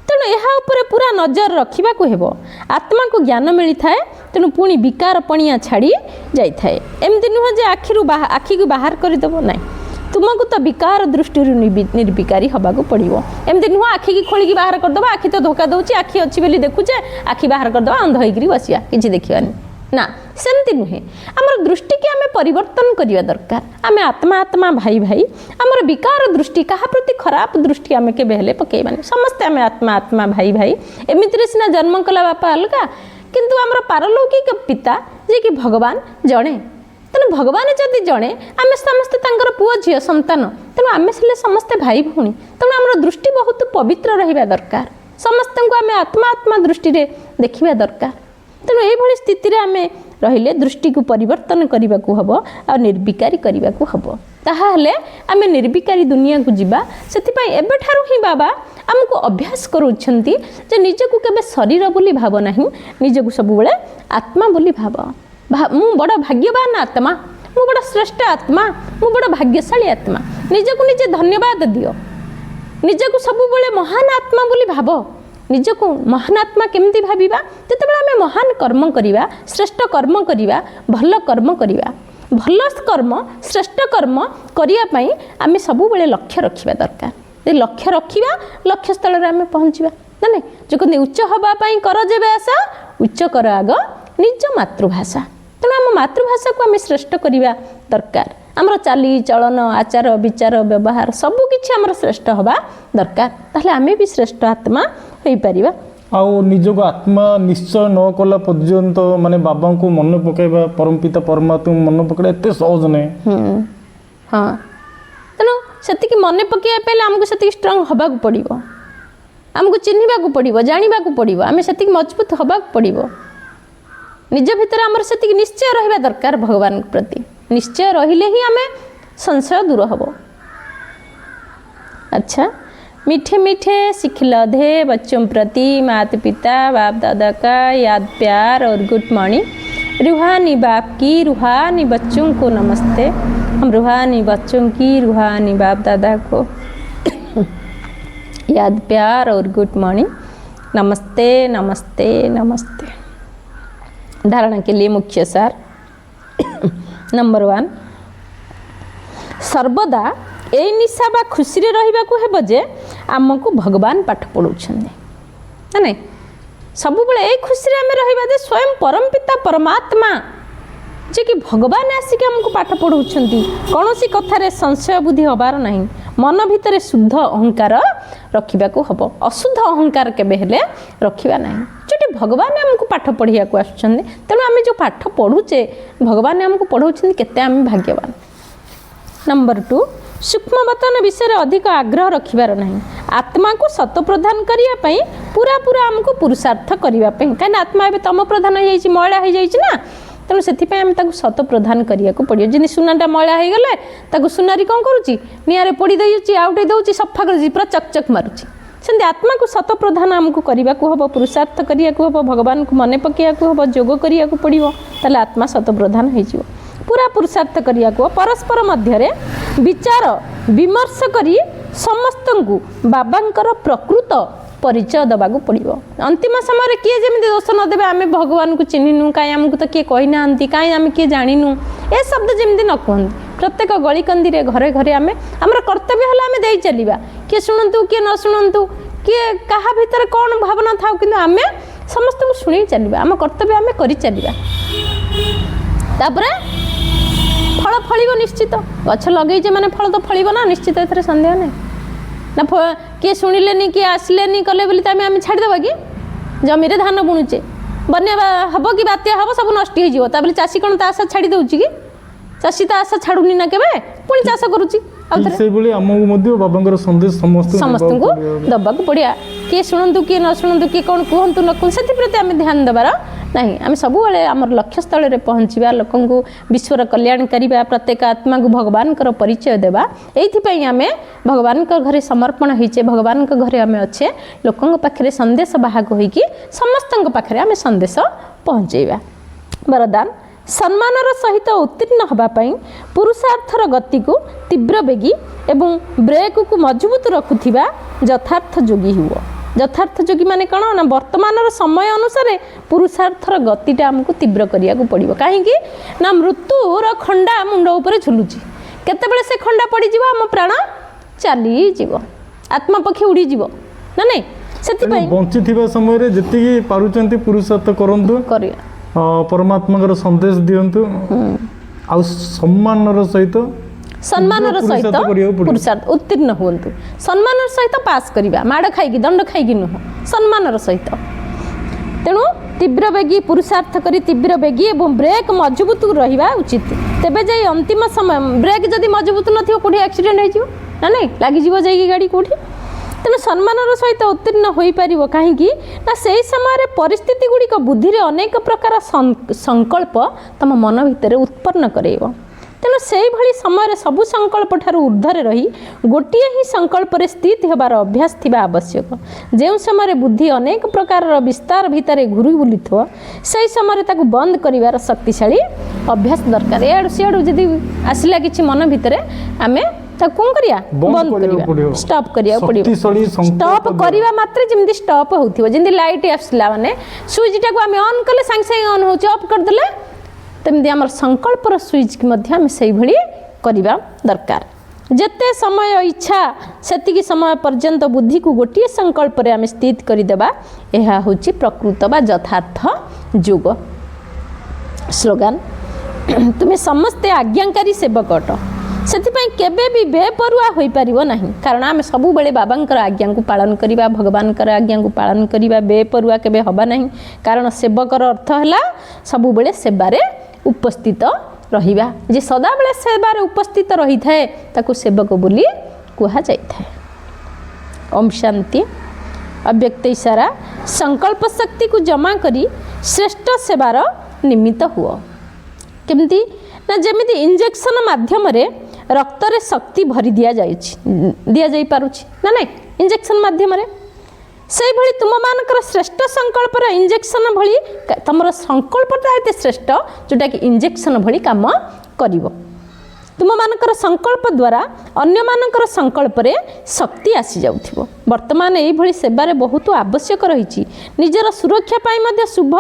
तेणु यह उपर पूरा नजर रखा हेब आत्मा को ज्ञान मिलता है तेणु पुणी विकार पणिया छाड़ी जाए एमती नुह जे आखि को बाहर करदेव ना तुमको तो विकार दृष्टि निर्विकारी हवाक पड़ो एमती नुह आखि की खोलिकी बाहर करदेव आखि तो धोखा दौची आखि अच्छी बोली देखुचे आखि बाहर करदेव अंध होकर बसिया कि देखानी ना सेमती नुहे आमर दृष्टि की आम परिवर्तन करवा दरकार आम आत्मा आत्मा भाई भाई आमर विकार दृष्टि क्या प्रति खराब दृष्टि आम के पकईबानी समस्ते आम आत्मा आत्मा भाई भाई एमती सीना जन्म कला बापा अलगा किंतु आमर पारलौकिक पिता जे कि भगवान जड़े तेणु भगवान जदि जड़े आम समस्ते पुओ झील संतान तेणु आम समस्ते भाई भौणी तेणु आमर दृष्टि बहुत पवित्र रहा दरकार समस्त को आम आत्मा आत्मा दृष्टि देखा दरकार तेणु ये स्थिति रे आमे रहिले दृष्टि को परिवर्तन करने को हबो और निर्विकारी करने को हबो ताहाले आमे निर्विकारी दुनिया को जीवा सेतिपई एबे ठारू ही बाबा हमको अभ्यास करूछंती जे निजको केबे शरीर बोली भाव नाही निजको सब बेले आत्मा बोली भाव मु बड़ भाग्यवान आत्मा मु बड़ श्रेष्ठ आत्मा मु बड़ भाग्यशाली आत्मा निजको निजे धन्यवाद दियो निजको सब बेले महान आत्मा बोली भाव निजको महान आत्मा केमती भाविबा जेतेबेले आमे महान कर्म करिबा श्रेष्ठ कर्म करिबा भल कर्म करिबा भल कर्म श्रेष्ठ कर्म करिया पई आमे सब बेले लक्ष्य रखिबा दरकार जे लक्ष्य रखिबा लक्ष्य स्थल रे आमे पहुंचीबा ना नहीं जो कहते उच्च हवा पई कर जेबे आशा उच्च कर आग निज मातृभाषा तेणु आम मातृभाषा को आमे श्रेष्ठ करिबा दरकार आमर चाली चलन आचार विचार व्यवहार सबकिछि आमर श्रेष्ठ हवा दरकार ताहले आमे भी श्रेष्ठ आत्मा हो पारिबा आउ निजको आत्मा निश्चय न कला पर्यंत माने बाबा को मन पकाइबा परमपिता परमात्मा मन पकड़ा एते सहज नहीं हाँ तेणु ସେତିକି ମନେ ପକାଇବା ପାଇଁ ଆମକୁ ସେତିକି ଷ୍ଟ୍ରଙ୍ଗ ହେବାକୁ ପଡ଼ିବ, ଆମକୁ ଚିହ୍ନିବାକୁ ପଡ଼ିବ, ଜାଣିବାକୁ ପଡ଼ିବ, ଆମେ ସେତିକି ମଜବୁତ ହେବାକୁ ପଡ଼ିବ। ନିଜ ଭିତରେ ଆମର ସେତିକି ନିଶ୍ଚୟ ରହିବା ଦରକାର ଭଗବାନଙ୍କ ପ୍ରତି। ନିଶ୍ଚୟ ରହିଲେ ହିଁ ଆମେ ସଂଶୟ ଦୂର ହେବ। अच्छा, मीठे मीठे सिखलधे बच्चों प्रति माता पिता बाप दादा का याद प्यार और गुड मॉर्निंग। रूहानी बाप की रूहानी बच्चों को नमस्ते। हम रूहानी बच्चों की रूहानी बाप दादा को याद प्यार और गुड मॉर्निंग, नमस्ते नमस्ते नमस्ते। धारणा के लिए मुख्य सार नंबर 1, सर्वदा ए निशा बा खुशी रे रहिबा को हेबो जे आमको भगवान पाठ पढ़ौछन्ने ना नहीं। सब बेले ए खुशी रे हमें रहिबा जे स्वयं परम पिता परमात्मा जे कि भगवान आसिक हमको पाठ पढ़ौछन्ती। कौनसी कथारे संशय बुद्धि हबार नहीं। मन भितर शुद्ध अहंकार रखिबा को हबो, अशुद्ध अहंकार केबे हेले रखिबा नहीं। जोटी भगवान हमको पाठ पढ़िया को आछछन्ने, तेणु आमे जो पाठ पढ़ुचे भगवान हमको पढ़ौछन्ती, केते आमे भाग्यवान। नंबर 2, सूक्ष्म बतन विषय अधिक आग्रह रखिबार नहीं। आत्मा को सत प्रदान करिया पई पूरा पूरा हमको पुरुषार्थ करिया पई, काई आत्मा एबे तम प्रधान हो जाइछि, मयला हो जाइछि ना, तेणु से आम सत प्रदान करिया को पड़ियो। जिन सुनाटा मयला हो गले ताकू सुनारी कौन करुच्ची, निआरे पोड़ी देउछि, आउटे दउछि, सफा कर पूरा चकचक मारुछि। सेमती आत्मा को सत प्रधान आमको करने को हम, पुरुषार्थ करने को हम, भगवान को मन पकड़ा को हम, जोग करने को पड़ो, ताले आत्मा सत प्रधान हो पूरा पुरुषार्थ करने को। परस्पर मध्य विचार विमर्श करी समस्त को बाबांकर प्रकृत परिचय दबा को पड़ो। अंतिम समय किए जमी दोष नदे आम भगवान को चिन्हनु, कहीं आमको तो किए कही ना, कहीं आम किए जानू, ए शब्द जमी न कहते। प्रत्येक गलिकंदी घरे घरे आम आमर कर्तव्य है आम दे चलवा, किए शुणु किए न शुणु, किए क्या भितर कौन भावना था, कि आम समस्त को शुणी चलवा, आम कर्तव्य आम कर चलवा। फल फल निश्चित, गछ लगे मैंने फल तो फल ना, निश्चित ए सन्देह नहीं ना। किए शुणिले किए आसले कले बोली आम छाड़देवा कि जमी धान बुणुचे, बन्या हम कि बात्या हम सब नष्ट हो, चाषी कौन तो आशा छाड़ी दौची कि, चाषी तो आशा छाड़ुनी ना केबे, पुणी चाष करुच्ची। समस्त को दबा को पड़िया, किए शुणु किए न शुणु, किए कौन कहतु न कहतु, से आम ध्यान देवार नहीं। आम सब आम लक्ष्य स्थल में पहुँचा, लोक विश्वर कल्याण करवा, प्रत्येक आत्मा को भगवान परिचय देवा। ये आम भगवान घरे समर्पण होचे, भगवान घरे आम अच्छे, लोक पाखे संदेश बाहक होगी समस्त पाखे आम संदेश पहुँचेवा। वरदान, सम्मानर सहित उत्तीर्ण होगापाई पुरुषार्थर गति को तीव्र बेगी एवं ब्रेक को मजबूत रखुथिबा यथार्थ योगी हुआ। यथार्थ योगी माने कौन ना, वर्तमान समय अनुसार पुरुषार्थर गतिटा आमको तीव्र करिया को पड़िबो। कहीं ना मृत्युर खंडा मुंड उपर झुलुची, केतेबेले से खंडा पड़ी जीवो, आम प्राण चली जीवो, आत्मा पक्षी उड़ी जीवो ना नहीं। सेति पई बंची थिबा समय रे जति पारुचंती पुरुषार्थ करंतु, करिया परमात्मा संदेश दियंतु, आ सम्मानर सहित पुरुषार्थ उत्तीर्ण हुंतु। सम्मानर सहित पास करिबा, माड़ खाई दंड खाई नुह, सम्मानर सहित। तेणु तीव्र बेगी पुरुषार्थ करी तीव्र बेगी एवं ब्रेक मजबूत रहिबा उचित। तेबे जाई अंतिम समय ब्रेक जदि मजबूत नथियो कोठी एक्सीडेंट हो जिवो ना नहीं, लागि जिवो जाई गाड़ी कोठी। तेणु सम्मानर सहित उत्तीर्ण हो पार कहीं ना, से समय परिस्थिति गुड़िक बुद्धि रे अनेक प्रकार संकल्प तम मन भितर उत्पन्न करेइबो। तेणु से भली समय सबु संकल्प ठारू ऊर्ध्वरे रही गोटिए ही संकल्प रे स्थित होबार अभ्यास थिबा आवश्यक। जो समय बुद्धि अनेक प्रकार विस्तार भितर घुरी बुलुथो, से समय ताकू बंद करिवार शक्तिशाली अभ्यास दरकार। एआडू सिआडू जदि आसिला किछि मन भितर आमे कौन करिया, बंद करिया, स्टॉप करिया पड़ियो। स्टॉप करिवा मात्रे जेमि स्टॉप होथिबो, जेमि लाइट आसला माने स्विच टाको आमे ऑन कले संग संग ऑन होछि, ऑफ कर देले तेमि हमर संकल्पर स्विच के मध्य हम सही भली करिवा दरकार। जेते समय इच्छा सेतिकी समय पर्यंत बुद्धि को गोटिए संकल्प रे आमे स्थित करि देबा, एहा होछि प्रकृत बा यथार्थ योग। स्लोगान, तुमे समस्ते आज्ञाकारी सेवक अट, सेथिपाई केबे भी बेपरुआ होई परिबो नहीं। कारण आमे सबु बेले बाबांकर आज्ञा को पालन करिबा, भगवानकर आज्ञा को पालन करिबा, बेपरुआ केबे हबा नहीं। कारण सेवकर अर्थ हैला सबु बेले सेवारे उपस्थित रहिबा। जे सदा बेले सेवारे उपस्थित रही थाए ताको सेवक बोली କୁହାଯାଇଥାଏ। ओम शांति। अव्यक्त इशारा संकल्प शक्ति को जमा करी श्रेष्ठ सेवार निमित्त हुआ। केमती ना जमिति इंजेक्शन माध्यम रे रक्त रे शक्ति भरी दिया जाई पारुछि ना नहीं इंजेक्शन माध्यम रे से भली तुम मानकर श्रेष्ठ संकल्प रे इंजेक्शन भली तुमर संकल्पटा एते श्रेष्ठ जोटा कि इंजेक्शन भली काम करिवो। तुम मानकर संकल्प द्वारा अन्य मानकर संकल्प रे शक्ति आसी जाउथिबो। वर्तमान एई भली सेवारे बहुत आवश्यक रहिछि। निजर सुरक्षा पाई मध्य शुभ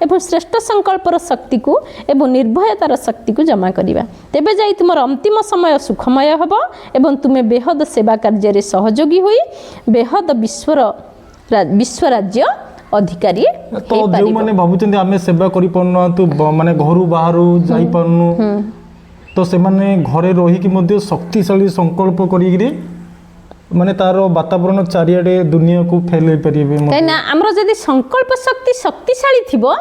एवं श्रेष्ठ संकल्पर शक्ति को एवं निर्भयतार शक्ति को जमा करिबा। तेबे जाई तुमर अंतिम समय सुखमय हबो एवं तुमे बेहद सेवा कार्य रे सहयोगी होई बेहद विश्व राज्य अधिकारी तो जो माने भाबुचंदी आमे सेवा करि पन्नु तो माने घरु बाहरु जाई पन्नु तो से माने घरे रही कि मध्य शक्तिशाली संकल्प करी माने तार वातावरण चारियाडे दुनिया को फैलै परिबे कहिना हमरो जदी संकल्प शक्ति शक्तिशाली थिबो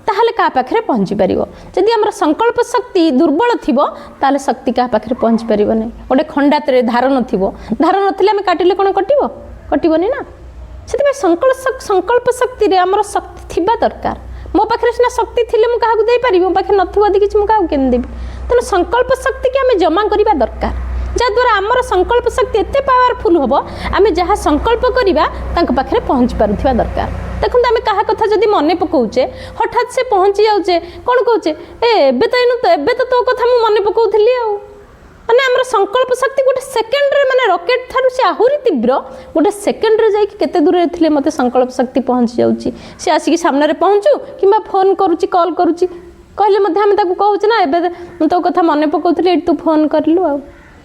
ताहले का पाखरे पहुंची परिबो। जदी हमरो संकल्प शक्ति दुर्बल थिबो ताहले शक्ति का पाखरे पहुंची परिबो नै। ओडे खंडातरे धार नथिबो धार नथिले हम काटिले कोन कटिबोनी ना। सेति संकल्प शक्ति रे हमरो शक्ति थिबा दरकार। मो पाखरे सिना शक्ति थिले मु काहाकु देई परिबो पाखरे नथिबो आदि किछ मु काहाकु केन देबी। तेणु संकल्प शक्ति की आम जमा करवा दरकार जद्वारा आमर संकल्प शक्ति एत पावरफुल हम आम जहाँ संकल्प करवा पाखे पहुँची पार्थिबा दरकार। देखो आम क्या कथा जब मन पकाउचे हठात से पहुँची जाऊे कौन कहे एबे तो तो कथा मुझे मन पकाउली माने आमर संकल्प शक्ति गोटे सेकेंड रे माने रॉकेट थारु से आहुरी तीव्र गोटे सेकेंड रे जाई केते दूर रे थिले मते संकल्प शक्ति पहुँची जाउची से आसिकी सामने रे पहुँचू किंबा फोन करूची कॉल करूची कहले मध्य आम ताकू कहूँ ना एबे तो कथा मन पकाउली एठी तू फोन करलु आ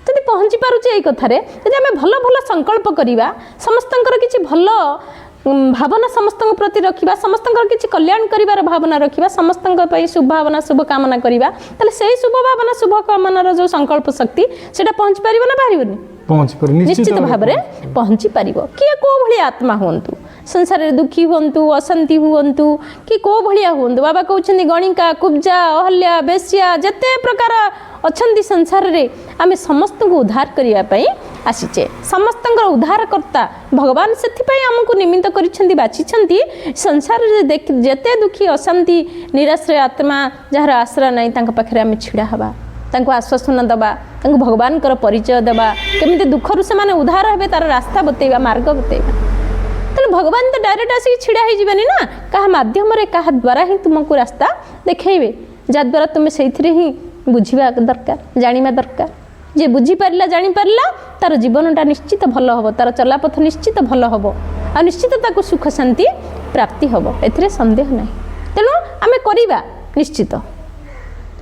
जदि पहुँची पारुचे एई कथारे जदि आम भल भल संकल्प करिबा समस्तंकर किछि भल भावना समस्त प्रति रखा समस्त किसी कल्याण कर भावना रखा समस्त शुभ भावना शुभ कामना करवा ताले से शुभ भावना शुभ कामनार जो संकल्प शक्ति सेटा पहुँची पार ना बाहर निश्चित भाव में पहुँची पार किए कौ भाई आत्मा हूँ संसार में दुखी हूँ अशांति हूँ कि कौ भाया हूँ बाबा कहते गणिका कुब्जा अहल्या बेश्या जिते प्रकार अच्छा संसार में आम समस्त को उद्धार करने आसीचे समस्त उद्धारकर्ता भगवान से आमको निमित्त कर बाछी संसार जिते दुखी अशांति निराश्रय आत्मा जार आश्रय नहीं पाखे आम छिड़ा हवा आश्वासन दबा भगवान परिचय देवा केमी दुखर से माने उद्धार हे तार रास्ता बतेवा मार्ग बतेवा तेणु भगवान तो डायरेक्ट आसिक छिड़ा होनी ना क्या मध्यम क्या द्वारा ही तुमको रास्ता देखेबे जद्वारा तुम से ही बुझा दरकार जाना दरकार जे बुझीपारा जानीपारा तार जीवनटा निश्चित भल हम तार चलापथ निश्चित भल हम आ निश्चित ताको सुख शांति प्राप्ति हम ए सन्देह ना तेणु आम करवा निश्चित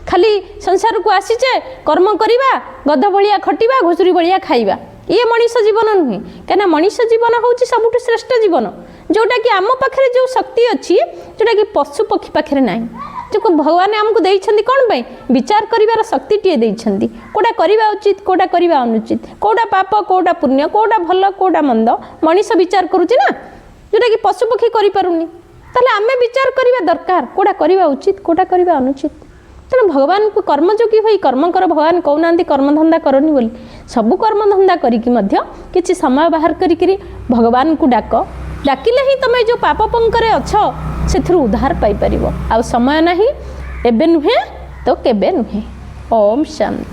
खाली संसार को आसीचे कर्म करवा गध भलिया खटिबा घुसुरी भलिया खाइबा ये मनीष जीवन नुहे कहीं मनीष जीवन हूँ सबुठ श्रेष्ठ जीवन जोटा कि आम पाखे जो शक्ति अच्छी जोटा कि पशु पक्षी पाखे ना जो भगवान आमको देइछन्ति कौन पाई विचार करिवार शक्ति टीए देइछन्ति कोटा करिवा उचित कोटा करिवा अनुचित कोटा पाप कोटा पुण्य कोटा भल कोटा मंद मनीष विचार करुचे ना जोटा कि पशु पक्षी करि पारुनी ताले आमे विचार करिवा दरकार कोटा करिवा उचित कोटा करिवा अनुचित तेणु भगवान को कर्मयोगी हो कर्म कर भगवान कहना कर्मधंदा करनी बोली सबू कर्मधंदा कि समय बाहर करी भगवान को डाकिले ही तुम जो पाप पंकरे अच्छ से उद्धार पाई परिबो आ समय नहीं एबे नुहे तो केबे नुहे। ओम शांति।